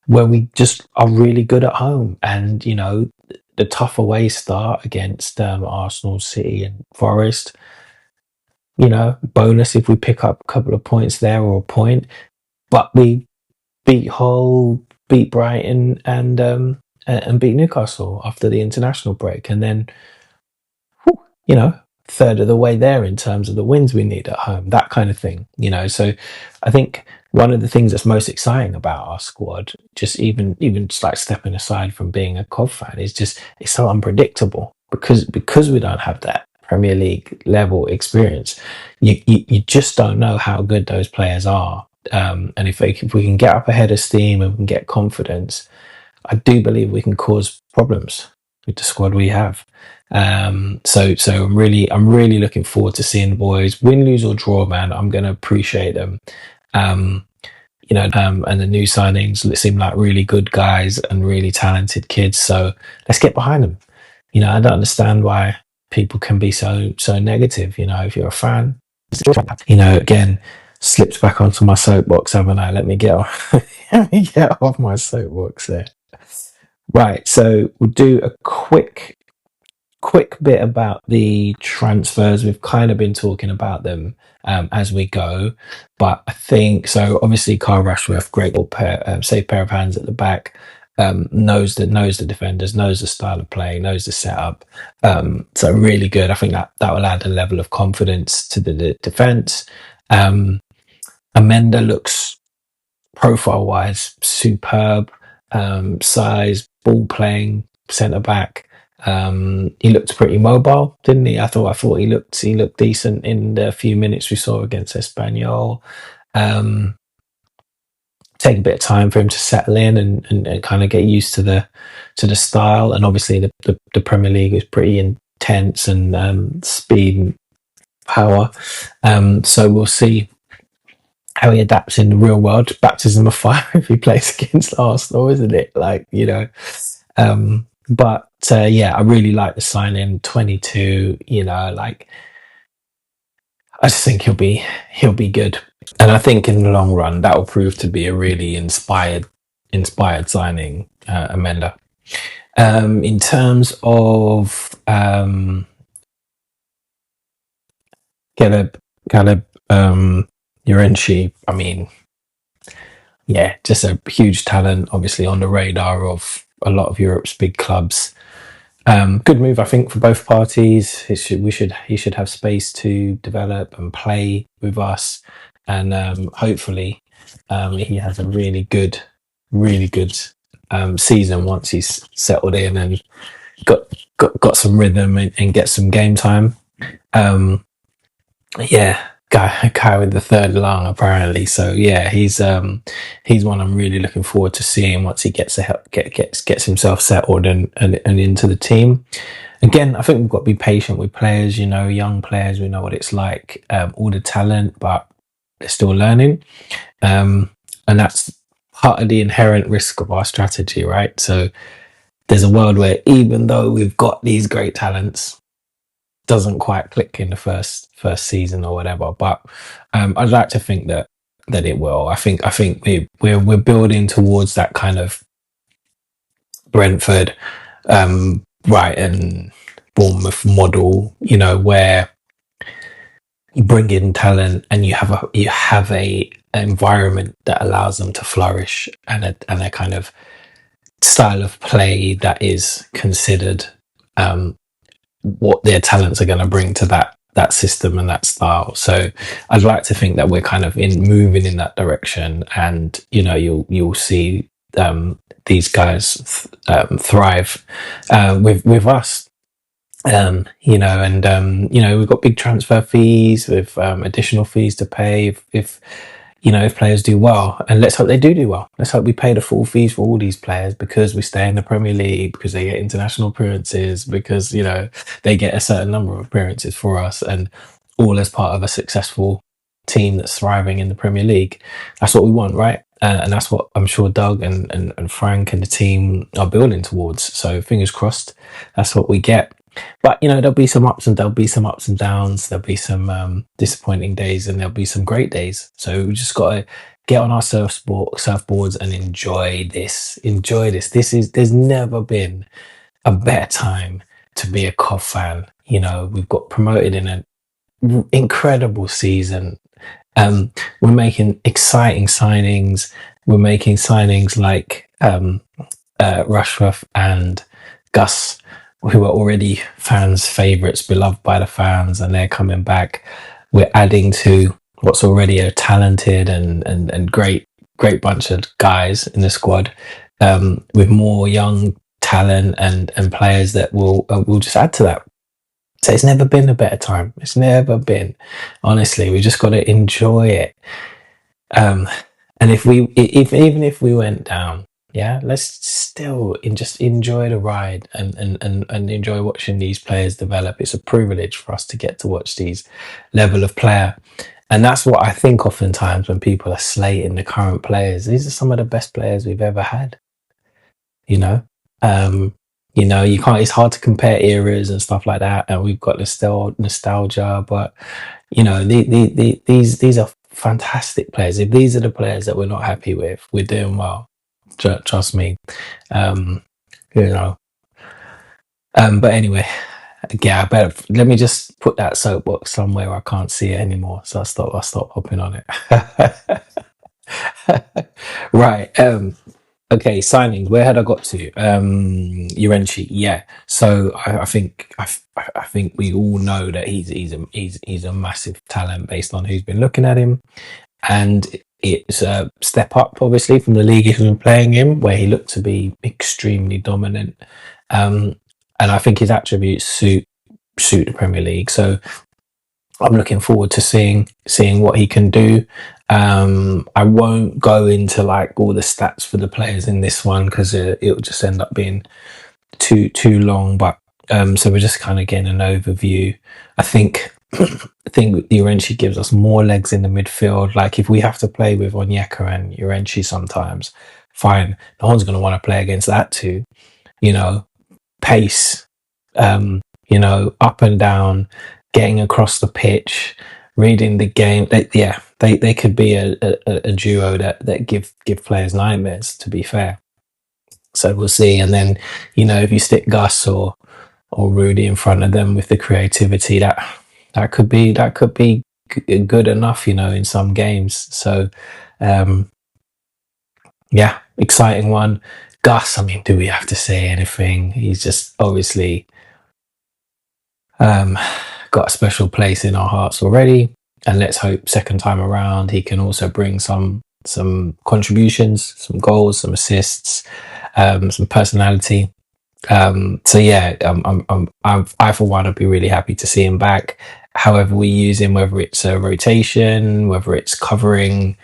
where we just are really good at home. And, you know, the tough away start against Arsenal, City and Forest, you know, bonus if we pick up a couple of points there, or a point. But we beat Hull, beat Brighton, and beat Newcastle after the international break. And then, you know, third of the way there in terms of the wins we need at home, that kind of thing, you know. So I think one of the things that's most exciting about our squad, just even just like stepping aside from being a Cov fan, is just it's so unpredictable, because we don't have that Premier League level experience. You just don't know how good those players are. And if we can get up ahead of steam and we can get confidence, I do believe we can cause problems with the squad we have. So I'm really looking forward to seeing the boys win, lose or draw. Man, I'm going to appreciate them. You know, and the new signings seem like really good guys and really talented kids. So let's get behind them. You know, I don't understand why people can be so negative. You know, if you're a fan, you know, again, slipped back onto my soapbox, haven't I? Let me get off, let me get off my soapbox there. Right, so we'll do a quick bit about the transfers. We've kind of been talking about them as we go, but I think so. Obviously, Carl Rashworth, great little safe pair of hands at the back. Knows the defenders, knows the style of play, knows the setup. So really good. I think that will add a level of confidence to the defense. Amenda looks, profile wise, superb. Size, ball playing, centre back. He looked pretty mobile, didn't he? I thought he looked decent in the few minutes we saw against Espanyol. Take a bit of time for him to settle in and kind of get used to the style. And obviously the Premier League is pretty intense and speed and power. So we'll see how he adapts in the real world. Baptism of fire if he plays against Arsenal, isn't it? Like, you know. But yeah, I really like the signing. 22, you know, like I just think he'll be good. And I think in the long run that will prove to be a really inspired inspired signing, Amenda. In terms of Caleb Urenchi, I mean, yeah, just a huge talent, obviously on the radar of a lot of Europe's big clubs. Good move, I think, for both parties. He should have space to develop and play with us, and hopefully, he has a really good season once he's settled in and got some rhythm and get some game time. Yeah, guy with the third lung apparently. So yeah, he's one I'm really looking forward to seeing once he gets himself settled and into the team. Again, I think we've got to be patient with players. You know, young players. We know what it's like. All the talent, but they're still learning, and that's part of the inherent risk of our strategy, right? So there's a world where even though we've got these great talents, doesn't quite click in the first season or whatever. But I'd like to think that it will. I think we're building towards that kind of Brentford, Brighton, Bournemouth model. You know, where you bring in talent and you have a environment that allows them to flourish, and a kind of style of play that is considered what their talents are going to bring to that system and that style. So I'd like to think that we're kind of moving in that direction, and you know, you'll see these guys thrive with us. You know, and you know, we've got big transfer fees with additional fees to pay if you know, if players do well, and let's hope they do well. Let's hope we pay the full fees for all these players because we stay in the Premier League, because they get international appearances, because, you know, they get a certain number of appearances for us, and all as part of a successful team that's thriving in the Premier League. That's what we want, right? And that's what I'm sure Doug and Frank and the team are building towards. So fingers crossed, that's what we get. But you know, there'll be some ups and downs. There'll be some disappointing days, and there'll be some great days. So we just got to get on our surfboards and enjoy this. There's never been a better time to be a Cov fan. You know, we've got promoted in an incredible season. We're making exciting signings. We're making signings like Rushworth and Gus, who are already fans' favourites, beloved by the fans, and they're coming back. We're adding to what's already a talented and great bunch of guys in the squad, with more young talent and players that will just add to that. So it's never been a better time. It's never been. Honestly, we just got to enjoy it. And even if we went down, yeah, let's still just enjoy the ride and enjoy watching these players develop. It's a privilege for us to get to watch these level of player. And that's what I think oftentimes when people are slating the current players. These are some of the best players we've ever had. You know, you can't. It's hard to compare eras and stuff like that. And we've got nostalgia, but you know, these are fantastic players. If these are the players that we're not happy with, we're doing well. Trust me. You know. But anyway, yeah. Let me just put that soapbox somewhere where I can't see it anymore. So I stop hopping on it. Right. Okay, signings. Where had I got to? Urenchi. Yeah. So I think we all know that he's a massive talent based on who's been looking at him, and it's a step up, obviously, from the league he's been playing in, where he looked to be extremely dominant. And I think his attributes suit the Premier League. So I'm looking forward to seeing what he can do. I won't go into like all the stats for the players in this one because it'll just end up being too long. But so we're just kind of getting an overview. I think Urenchi gives us more legs in the midfield. Like if we have to play with Onyeka and Urenchi sometimes, fine. No one's going to want to play against that too. You know, pace. You know, up and down, getting across the pitch, reading the game. They could be a duo that give players nightmares, to be fair. So we'll see. And then, if you stick Gus or Rudy in front of them with the creativity, that could be good enough, in some games. So yeah, exciting one. Gus, I mean, do we have to say anything? He's just obviously got a special place in our hearts already, and let's hope second time around he can also bring some contributions, some goals, some assists, some personality. So yeah, I for one would be really happy to see him back. However we use him, whether it's a rotation, whether it's covering,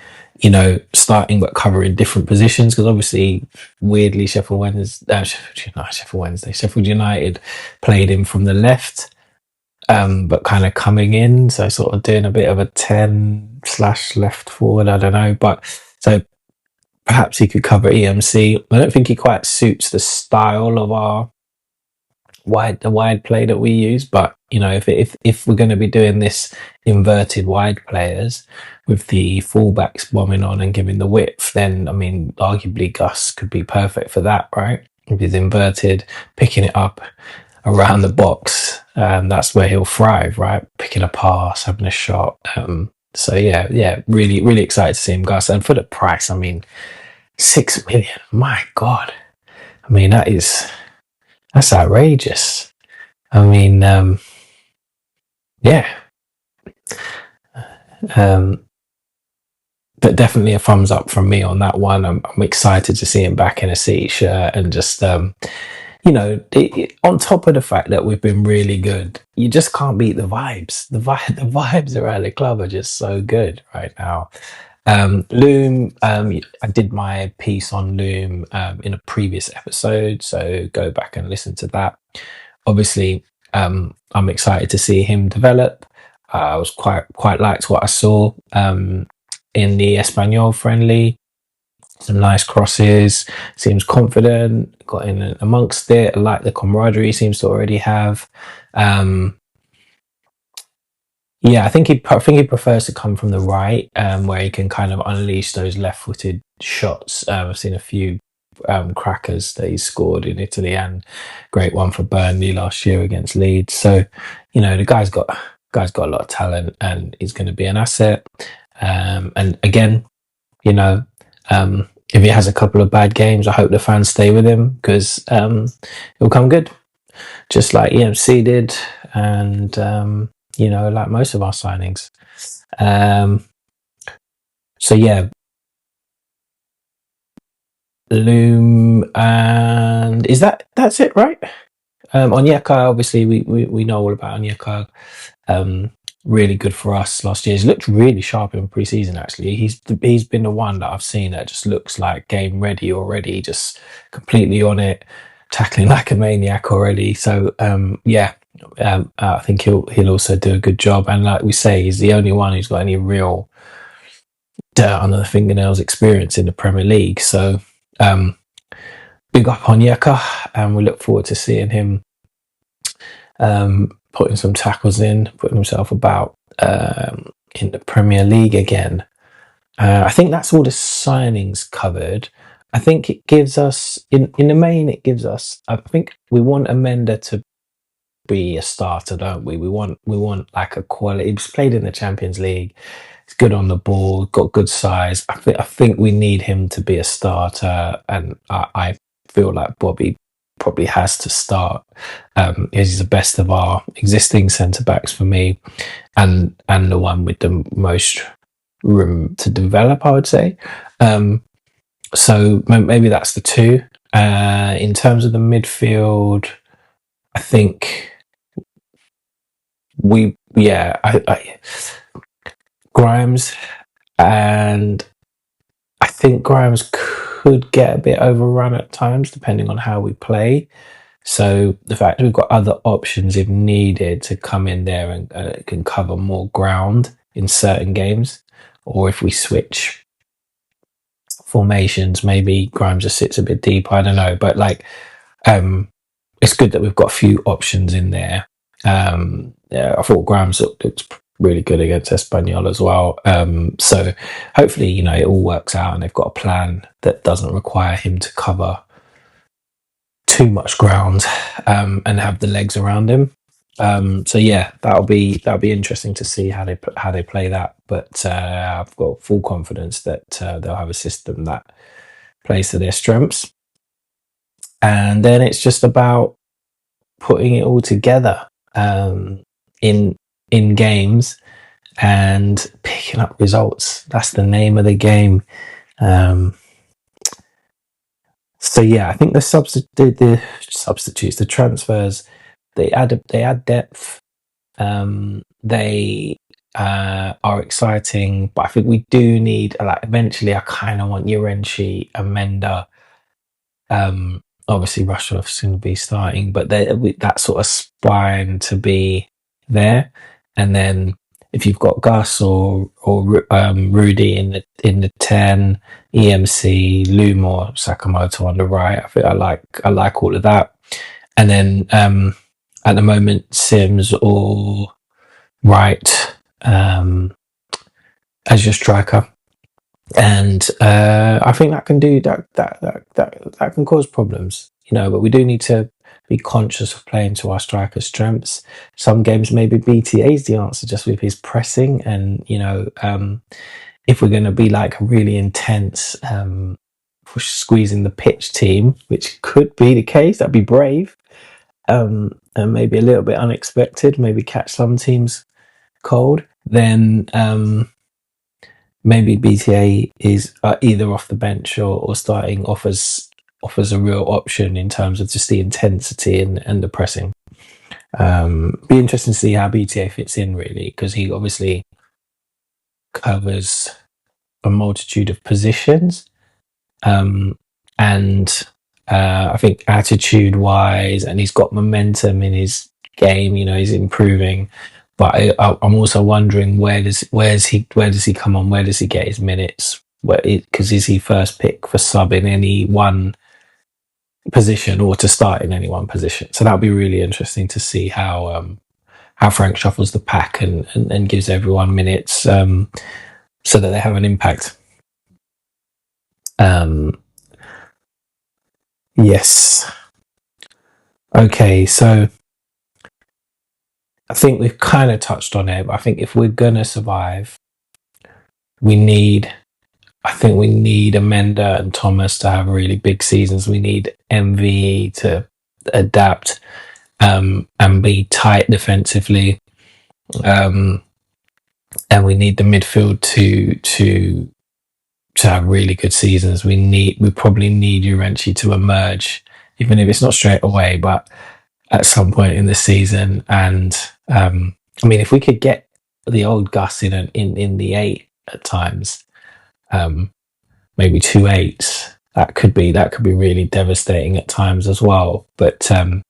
starting but covering different positions, because obviously weirdly Sheffield United played him from the left, but kind of coming in, so sort of doing a bit of a 10/left forward, I don't know, but so perhaps he could cover EMC. I don't think he quite suits the style of our wide play that we use, but if we're going to be doing this inverted wide players with the fullbacks bombing on and giving the width, then I mean arguably Gus could be perfect for that, right? If he's inverted, picking it up around the box, that's where he'll thrive, right? Picking a pass, having a shot. So yeah, really, really excited to see him, Gus. And for the price, I mean, 6 million. My God, I mean that's outrageous. I mean, yeah. But definitely a thumbs up from me on that one. I'm excited to see him back in a City shirt and just on top of the fact that we've been really good, you just can't beat the vibes. The vibes around the club are just so good right now. Loom, I did my piece on Loom in a previous episode, so go back and listen to that. Obviously, I'm excited to see him develop. I was quite liked what I saw in the Espanyol friendly. Some nice crosses, seems confident, got in amongst it. I like the camaraderie he seems to already have. Yeah, I think he prefers to come from the right, where he can kind of unleash those left-footed shots. I've seen a few crackers that he scored in Italy, and great one for Burnley last year against Leeds. So, the guy's got a lot of talent, and he's going to be an asset. And again, if he has a couple of bad games, I hope the fans stay with him, because it'll come good, just like EMC did, and like most of our signings. So yeah, Loom, and that's it, right? Onyeka, obviously we know all about Onyeka. Really good for us last year. He's looked really sharp in pre-season, actually. He's been the one that I've seen that just looks like game ready already, just completely on it, tackling like a maniac already. So I think he'll also do a good job. And like we say, he's the only one who's got any real dirt under the fingernails experience in the Premier League. So big up on Yeka, and we look forward to seeing him putting some tackles in, putting himself about in the Premier League again. I think that's all the signings covered. I think it gives us, in the main, I think we want Amenda to be a starter, don't we? We want like a quality. He's played in the Champions League. He's good on the ball, got good size. I think we need him to be a starter, and I feel like Bobby probably has to start. He's the best of our existing centre backs for me, and the one with the most room to develop, I would say. So maybe that's the two. In terms of the midfield, I think Grimes, and I think Grimes could get a bit overrun at times depending on how we play. So the fact that we've got other options if needed to come in there and can cover more ground in certain games, or if we switch formations, maybe Grimes just sits a bit deep. I don't know, but it's good that we've got a few options in there. I thought Grimes looked really good against Espanyol as well. So hopefully, it all works out and they've got a plan that doesn't require him to cover too much ground, and have the legs around him. So yeah, that'll be interesting to see how they play that. But I've got full confidence that they'll have a system that plays to their strengths, and then it's just about putting it all together in games and picking up results. That's the name of the game. So yeah, I think the substitutes, the transfers, they add depth. They are exciting, but I think we do need, like, eventually I kind of want Urenchi, Amenda. Obviously Rushdoff's going to be starting, but that sort of spine to be there. And then if you've got Gus or Rudy in the 10, EMC, Lumor, Sakamoto on the right, I think I like all of that. And then at the moment, Sims or Wright as your striker. And I think that can do that can cause problems, but we do need to be conscious of playing to our striker's strengths. Some games maybe BTA is the answer, just with his pressing, and if we're going to be like a really intense push squeezing the pitch team, which could be the case, that'd be brave, and maybe a little bit unexpected, maybe catch some teams cold, then maybe BTA is either off the bench or starting offers a real option in terms of just the intensity and the pressing. Be interesting to see how BTA fits in, really, because he obviously covers a multitude of positions, and I think attitude wise, and he's got momentum in his game. He's improving. But I'm also wondering where does he come on? Where does he get his minutes? Because is he first pick for sub in any one position or to start in any one position? So that'll be really interesting to see how Frank shuffles the pack and gives everyone minutes, so that they have an impact. Yes. Okay, so I think we've kind of touched on it, but I think if we're going to survive, we need Amenda and Thomas to have really big seasons. We need MVE to adapt and be tight defensively. And we need the midfield to have really good seasons. We probably need Urenchi to emerge, even if it's not straight away, but at some point in the season. And if we could get the old Gus in the 8 at times, maybe 2 8s, that could be really devastating at times as well. But I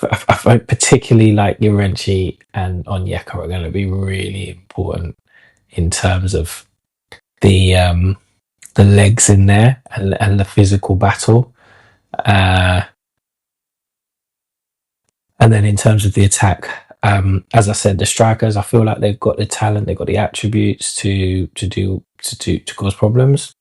find particularly like Urenchi and Onyeka are going to be really important in terms of the legs in there and the physical battle. And then in terms of the attack, as I said, the strikers, I feel like they've got the talent, they've got the attributes to cause problems.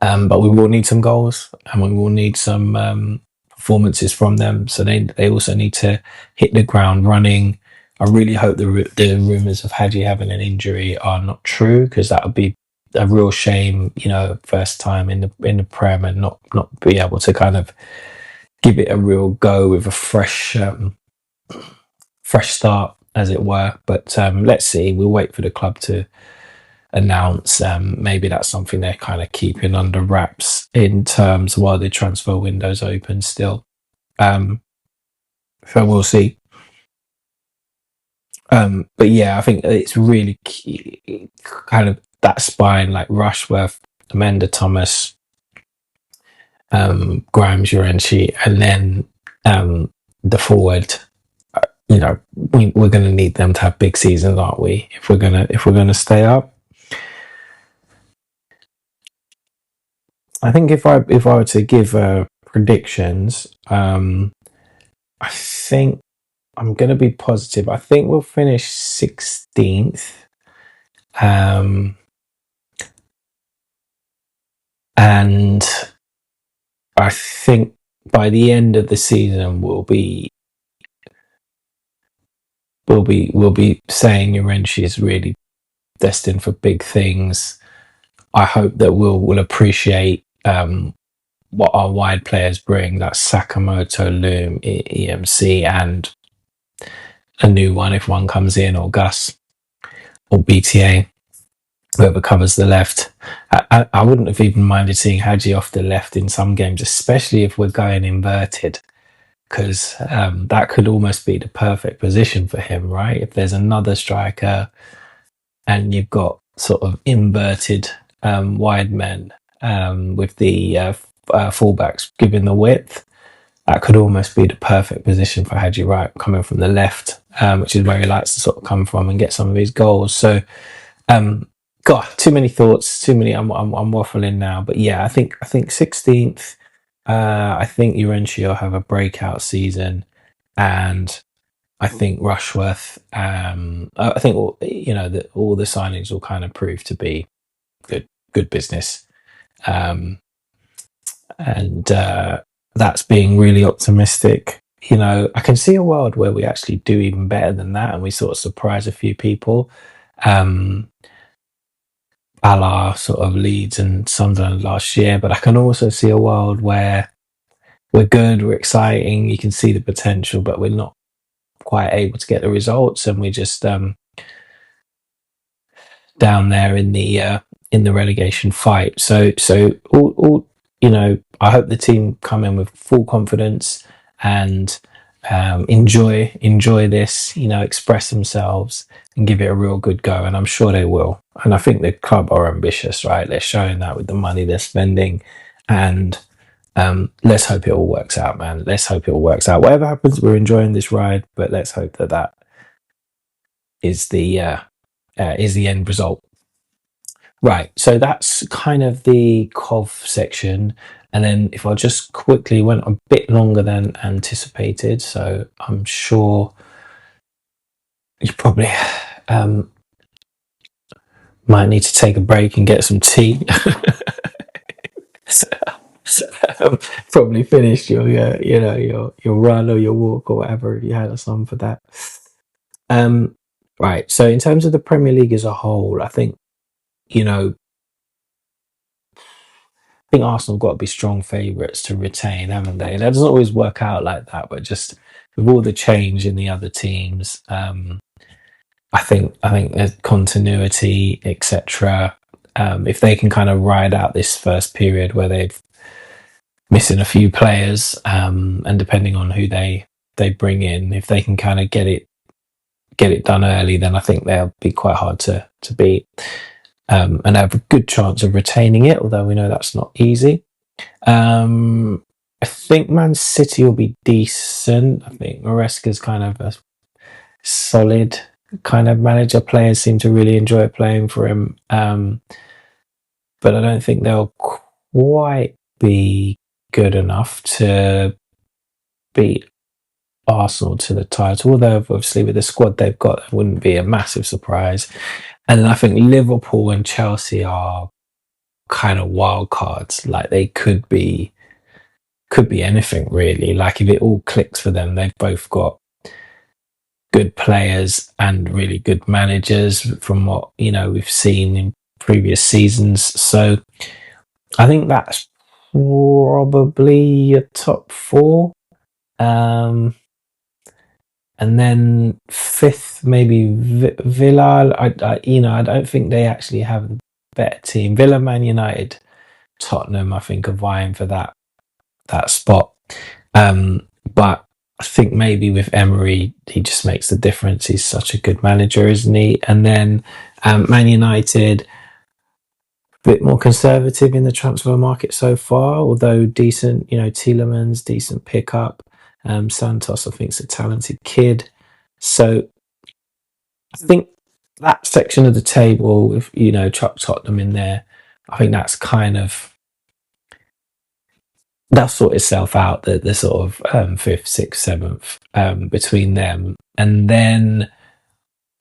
But we will need some goals, and we will need some performances from them. So they also need to hit the ground running. I really hope the rumours of Hadji having an injury are not true, because that would be a real shame. First time in the Prem and not be able to kind of give it a real go with a fresh start, as it were. But let's see. We'll wait for the club to announce. Maybe that's something they're kind of keeping under wraps in terms while the transfer window's open still. So we'll see. But yeah, I think it's really key, kind of that spine, like Rushworth, Amanda, Thomas, Grimes, Urenchi, and then the forward. We're going to need them to have big seasons, aren't we? If we're gonna stay up. I think if I were to give predictions, I think I'm going to be positive. I think we'll finish 16th. And I think by the end of the season, we'll be saying Urenchi is really destined for big things. I hope that we'll appreciate what our wide players bring. That's Sakamoto, Loom, EMC, and a new one if one comes in, or Gus, or BTA, whoever covers the left. I wouldn't have even minded seeing Hadji off the left in some games, especially if we're going inverted, because that could almost be the perfect position for him, right? If there's another striker and you've got sort of inverted wide men with the fullbacks giving the width, that could almost be the perfect position for Hadji Wright coming from the left, which is where he likes to sort of come from and get some of his goals. So, God, too many thoughts, too many. I'm waffling now, but yeah, I think 16th. I think Urenchi will have a breakout season, and I think Rushworth. I think all the signings will kind of prove to be good business, and that's being really optimistic. I can see a world where we actually do even better than that, and we sort of surprise a few people. A la sort of Leeds and Sunderland last year, but I can also see a world where we're good, we're exciting, you can see the potential, but we're not quite able to get the results, and we're just down there in the relegation fight. So all I hope the team come in with full confidence and enjoy this, express themselves and give it a real good go, and I'm sure they will. And I think the club are ambitious, right? They're showing that with the money they're spending, and let's hope it all works out, man. Let's hope it all works out. Whatever happens, we're enjoying this ride, but let's hope that is the end result. Right, so that's kind of the COV section. And then if I just quickly went a bit longer than anticipated, so I'm sure you probably might need to take a break and get some tea. Probably finished your run or your walk or whatever, if you had us on for that. Right, so in terms of the Premier League as a whole, I think Arsenal got to be strong favourites to retain, haven't they? That doesn't always work out like that, but just with all the change in the other teams, I think there's continuity, etc. If they can kind of ride out this first period where they've missing a few players, and depending on who they bring in, if they can kind of get it done early, then I think they'll be quite hard to beat. And have a good chance of retaining it, although we know that's not easy. I think Man City will be decent. I think Maresca's kind of a solid kind of manager. Players seem to really enjoy playing for him. But I don't think they'll quite be good enough to beat Arsenal to the title, although obviously with the squad they've got, it wouldn't be a massive surprise. And then I think Liverpool and Chelsea are kind of wild cards. Like they could be anything really. Like if it all clicks for them, they've both got good players and really good managers from what we've seen in previous seasons. So I think that's probably a top four. And then fifth, maybe Villa. I don't think they actually have a better team. Villa, Man United, Tottenham, I think are vying for that spot. But I think maybe with Emery, he just makes the difference. He's such a good manager, isn't he? And then Man United, a bit more conservative in the transfer market so far, although decent. Tielemans, decent pickup. Santos, I think, is a talented kid. So I think that section of the table, with chuck Tottenham in there, I think that's kind of that'll sort itself out. The sort of fifth, sixth, seventh between them, and then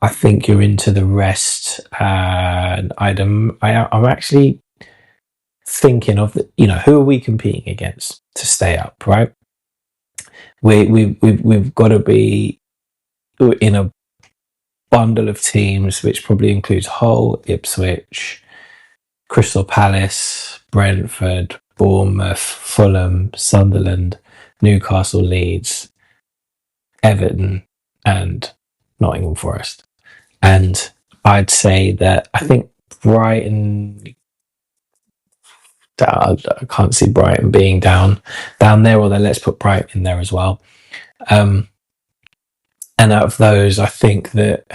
I think you're into the rest. And I'm actually thinking of who are we competing against to stay up, right? We've got to be in a bundle of teams, which probably includes Hull, Ipswich, Crystal Palace, Brentford, Bournemouth, Fulham, Sunderland, Newcastle, Leeds, Everton, and Nottingham Forest. And I'd say that I think Brighton, I can't see Brighton being down there, although let's put Brighton in there as well. And out of those, I think that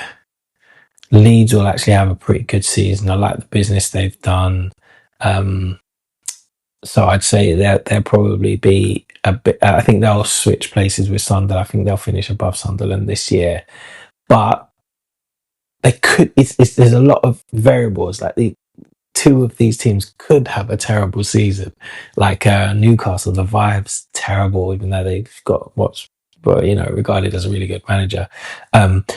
Leeds will actually have a pretty good season. I like the business they've done. So I'd say they'll probably be a bit. I think they'll switch places with Sunderland. I think they'll finish above Sunderland this year, but they could. There's a lot of variables. Like the two of these teams could have a terrible season. Like Newcastle, the vibe's terrible, even though they've got what's regarded as a really good manager.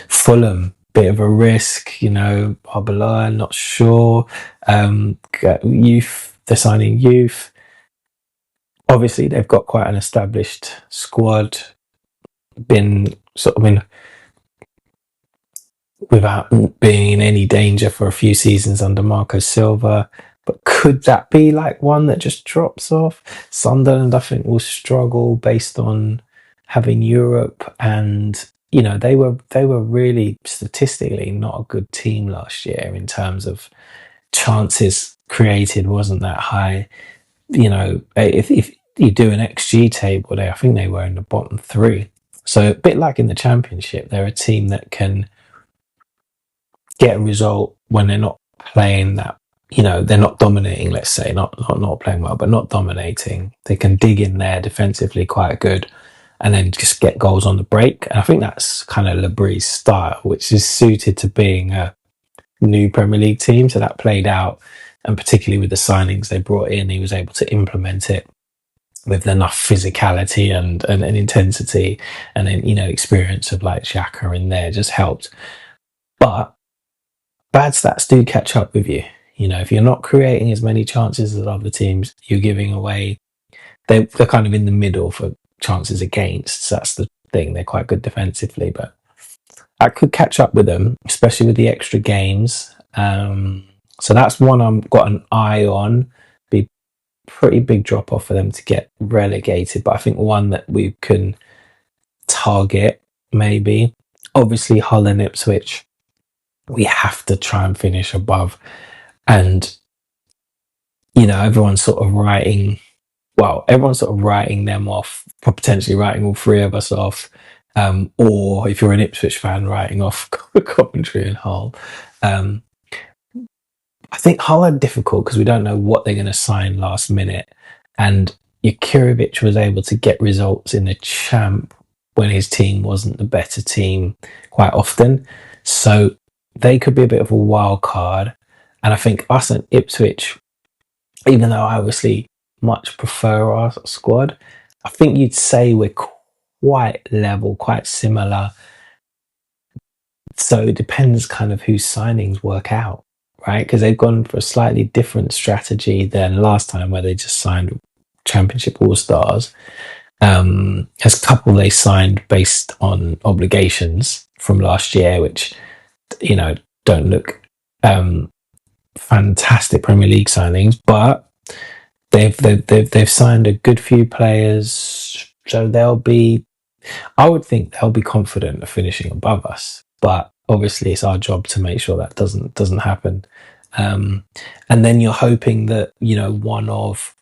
Fulham, bit of a risk. Arbeloa, not sure. Youth, they're signing youth. Obviously, they've got quite an established squad, been sort of in without being in any danger for a few seasons under Marco Silva. But could that be like one that just drops off? Sunderland, I think, will struggle based on having Europe, and they were really statistically not a good team last year in terms of chances created wasn't that high. If you do an XG table, I think they were in the bottom three. So a bit like in the Championship, they're a team that can get a result when they're not playing that. They're not dominating. Let's say not playing well, but not dominating. They can dig in there defensively quite good, and then just get goals on the break. And I think that's kind of Labry's style, which is suited to being a new Premier League team. So that played out. And particularly with the signings they brought in, he was able to implement it with enough physicality and intensity, and then experience of like Xhaka in there just helped. But bad stats do catch up with you. If you're not creating as many chances as other teams, you're giving away. They're kind of in the middle for chances against. So that's the thing. They're quite good defensively, but I could catch up with them, especially with the extra games. So that's one I've got an eye on. Be pretty big drop off for them to get relegated, but I think one that we can target maybe. Obviously, Hull and Ipswich, we have to try and finish above, and everyone's sort of writing them off, potentially writing all three of us off, or if you're an Ipswich fan, writing off Coventry and Hull. I think Hull are difficult because we don't know what they're going to sign last minute. And Jurkovic was able to get results in the Champ when his team wasn't the better team quite often. So they could be a bit of a wild card. And I think us and Ipswich, even though I obviously much prefer our squad, I think you'd say we're quite level, quite similar. So it depends kind of whose signings work out. Right, because they've gone for a slightly different strategy than last time, where they just signed Championship All-Stars. There's a couple they signed based on obligations from last year, which don't look fantastic Premier League signings, but they've signed a good few players, so I would think they'll be confident of finishing above us, but obviously it's our job to make sure that doesn't happen. And then you're hoping that one of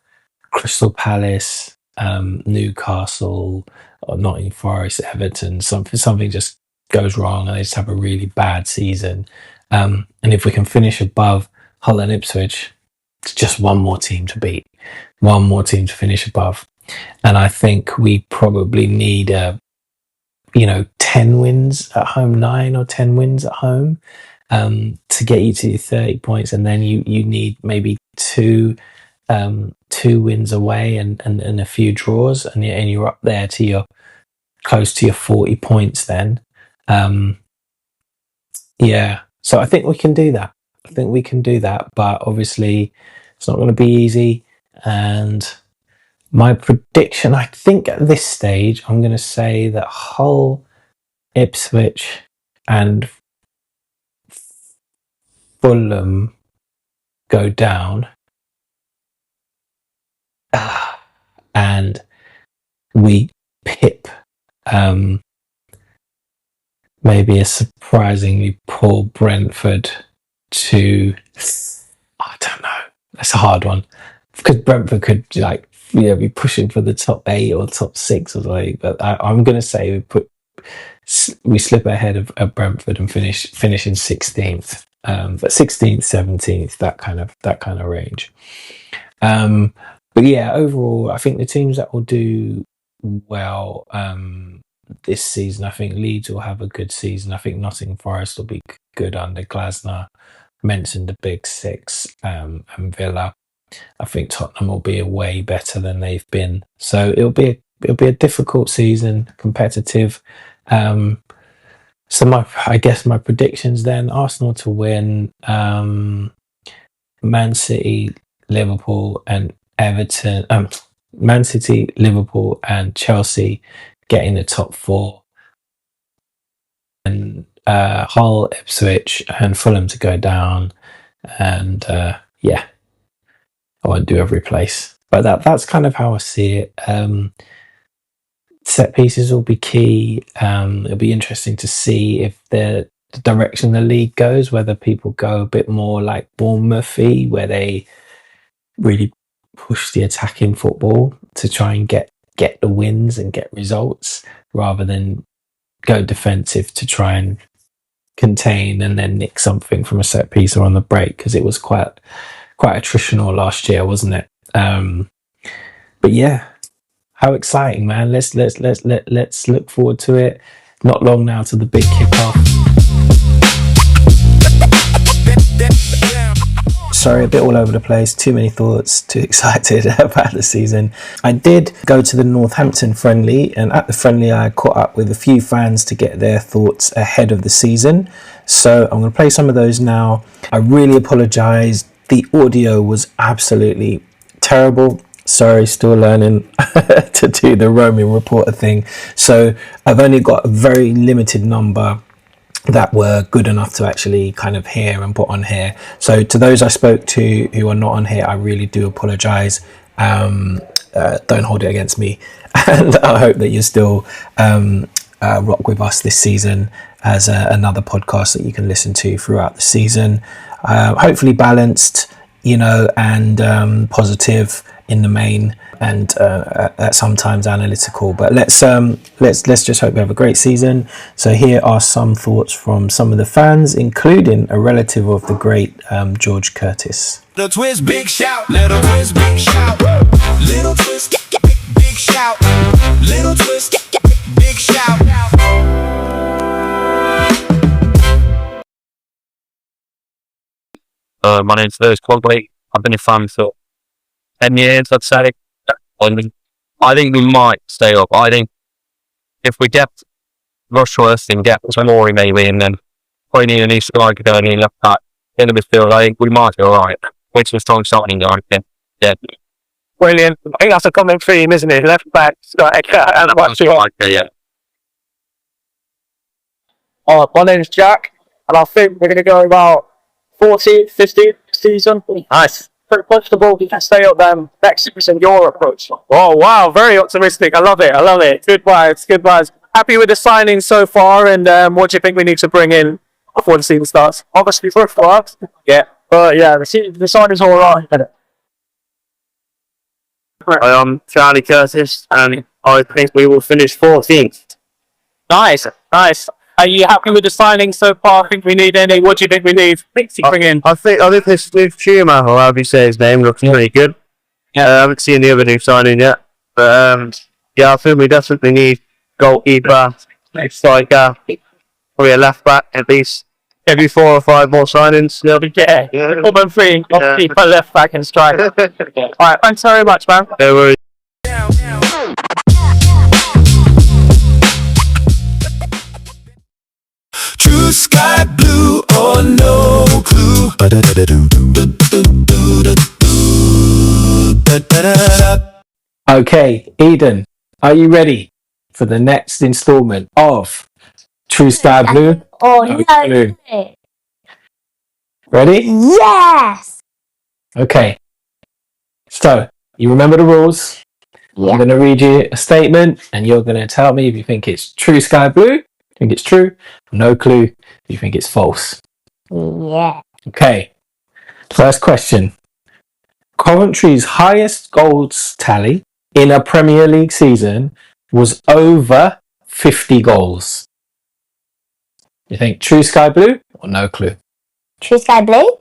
Crystal Palace, Newcastle, or Nottingham Forest, Everton, something just goes wrong and they just have a really bad season. And if we can finish above Hull and Ipswich, it's just one more team to beat, one more team to finish above. And I think we probably need 10 wins at home, 9 or 10 wins at home, to get you to 30 points. And then you need maybe two 2 wins away and a few draws, and you're up there to your close to your 40 points then. Yeah, so I think we can do that. But obviously it's not going to be easy. And my prediction, I think at this stage, I'm going to say that Hull, Ipswich, and Fulham go down, and we pip maybe a surprisingly poor Brentford to, I don't know, that's a hard one, because Brentford could be pushing for the top 8 or top 6 or something. But I'm going to say we slip ahead of Brentford and finish in 16th, but 16th, 17th, that kind of range. But yeah, overall, I think the teams that will do well this season, I think Leeds will have a good season. I think Nottingham Forest will be good under Glasner. Mentioned the big 6, and Villa. I think Tottenham will be way better than they've been. So it'll be a difficult season, competitive. So I guess my predictions then: Arsenal to win, Man City, Liverpool, and Everton. Man City, Liverpool, and Chelsea getting the top 4, and Hull, Ipswich, and Fulham to go down. And yeah, I won't do every place, but that's kind of how I see it. Set pieces will be key. It'll be interesting to see if the direction the league goes, whether people go a bit more like Bournemouth-y, where they really push the attacking football to try and get the wins and get results, rather than go defensive to try and contain and then nick something from a set piece or on the break, because it was quite attritional last year, wasn't it? But yeah, how exciting, man. Let's look forward to it. Not long now to the big kickoff. Sorry, a bit all over the place, too many thoughts, too excited about the season. I did go to the Northampton friendly, and at the friendly I caught up with a few fans to get their thoughts ahead of the season. So I'm going to play some of those now. I really apologise. The audio was absolutely terrible. Sorry, still learning to do the roaming reporter thing. So I've only got a very limited number that were good enough to actually kind of hear and put on here. So to those I spoke to who are not on here, I really do apologise. Don't hold it against me. And I hope that you still rock with us this season as another podcast that you can listen to throughout the season. Hopefully balanced, and positive in the main, and sometimes analytical. But let's just hope we have a great season. So here are some thoughts from some of the fans, including a relative of the great George Curtis. Little twist, big shout. Little twist, big shout. Little twist, big shout. Little twist, big shout. My name's Lewis Quagley. I've been a fan for 10 years, I'd say. I think we might stay up. I think if we get Rushworth and get Mori maybe, and then probably need a new striker going in left back in the midfield, I think we might be alright. Which was strong signing, I think. Yeah. Brilliant. I think that's a common theme, isn't it? Left back, striker, and Yeah. My name's Jack, and I think we're going to go about 14th, 15th season. Nice. Pretty comfortable. We can stay up there next season, your approach. Oh, wow. Very optimistic. I love it. Good vibes. Happy with the signing so far, and what do you think we need to bring in before the season starts? Obviously, for us. Yeah. But yeah, the signing's all right. I'm Charlie Curtis, and I think we will finish 14th. Nice. Are you happy with the signing so far? I think we need any. What do you think we need to bring in? I think this with Schumacher, or however you say his name, looks pretty good. Yeah. I haven't seen the other new signing yet. But I think we definitely need goalkeeper, striker, probably a left back at least. Maybe 4 or 5 more signings. They'll be common thing. Keep a left back and strike. All right, thanks very much, man. No worries. True sky blue or no clue. Okay, Eden, are you ready for the next installment of True Sky Blue? Oh, No no. clue. Ready? Yes. Okay. So, you remember the rules? I'm Yeah. going to read you a statement and you're going to tell me if you think it's true sky blue, think it's true, no clue, if you think it's false. Yeah. Okay. First question. Coventry's highest goals tally in a Premier League season was over 50 goals. You think true sky blue or no clue? True sky blue?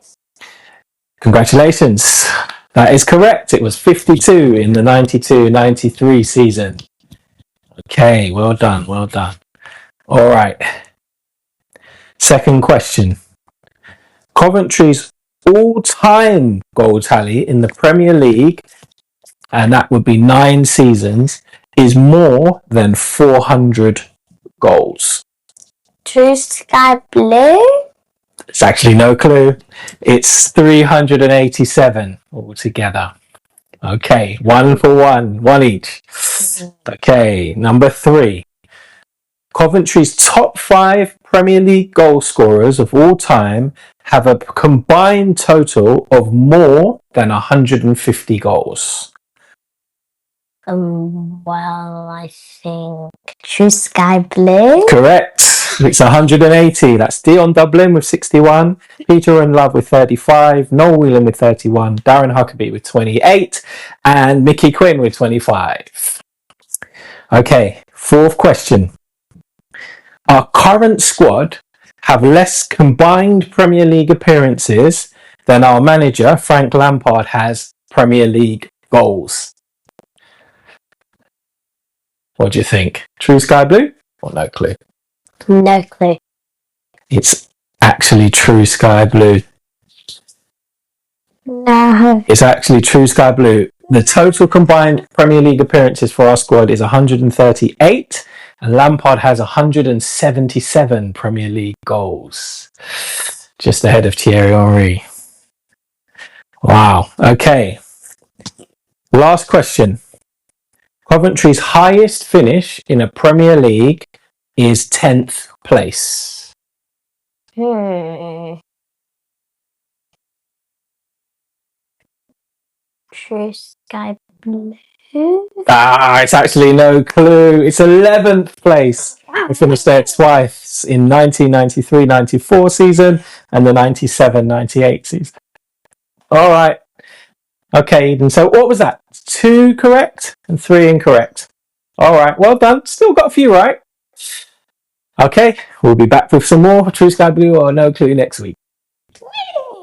Congratulations. That is correct. It was 52 in the 92-93 season. Okay, well done, well done. All right. Second question. Coventry's all-time goal tally in the Premier League, and that would be 9 seasons, is more than 400 goals. True sky blue? It's actually no clue. It's 387 altogether. Okay, 1 for 1, 1 each. Okay, number 3. Coventry's top 5 Premier League goal scorers of all time have a combined total of more than 150 goals. Well, I think true sky blue. Correct. It's 180. That's Dion Dublin with 61, Peter and Love with 35, Noel Whelan with 31, Darren Huckabee with 28, and Mickey Quinn with 25. Okay, fourth question. Our current squad have less combined Premier League appearances than our manager, Frank Lampard, has Premier League goals. What do you think? True sky blue or no clue? No clue. It's actually true sky blue. No. It's actually true sky blue. The total combined Premier League appearances for our squad is 138, and Lampard has 177 Premier League goals. Just ahead of Thierry Henry. Wow. Okay. Last question. Coventry's highest finish in a Premier League is 10th place. True sky blue. It's actually no clue. It's 11th place. We finished there twice in 1993-94 season and the 97-98 season. All right. Okay, Eden. So what was that? 2 correct and 3 incorrect. All right. Well done. Still got a few right. Okay. We'll be back with some more True Sky Blue or No Clue next week.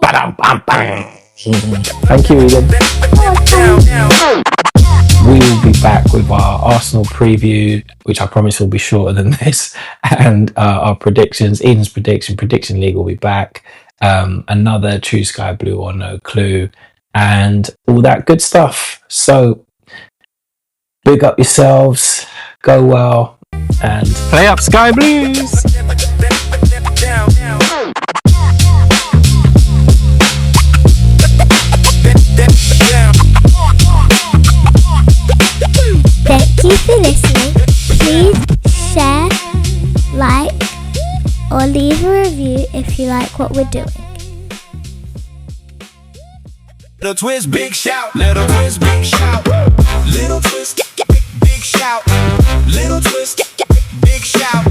Ba-dum-bum-bum. Thank you, Eden. We will be back with our Arsenal preview, which I promise will be shorter than this, and our predictions. Eden's Prediction League will be back. Another True Sky Blue or No Clue, and all that good stuff. So, big up yourselves, go well, and play up Sky Blues! Thank you for listening. Please share, like, or leave a review if you like what we're doing. Little twist, big shout. Little twist, big shout. Little twist, big shout. Little twist, big shout.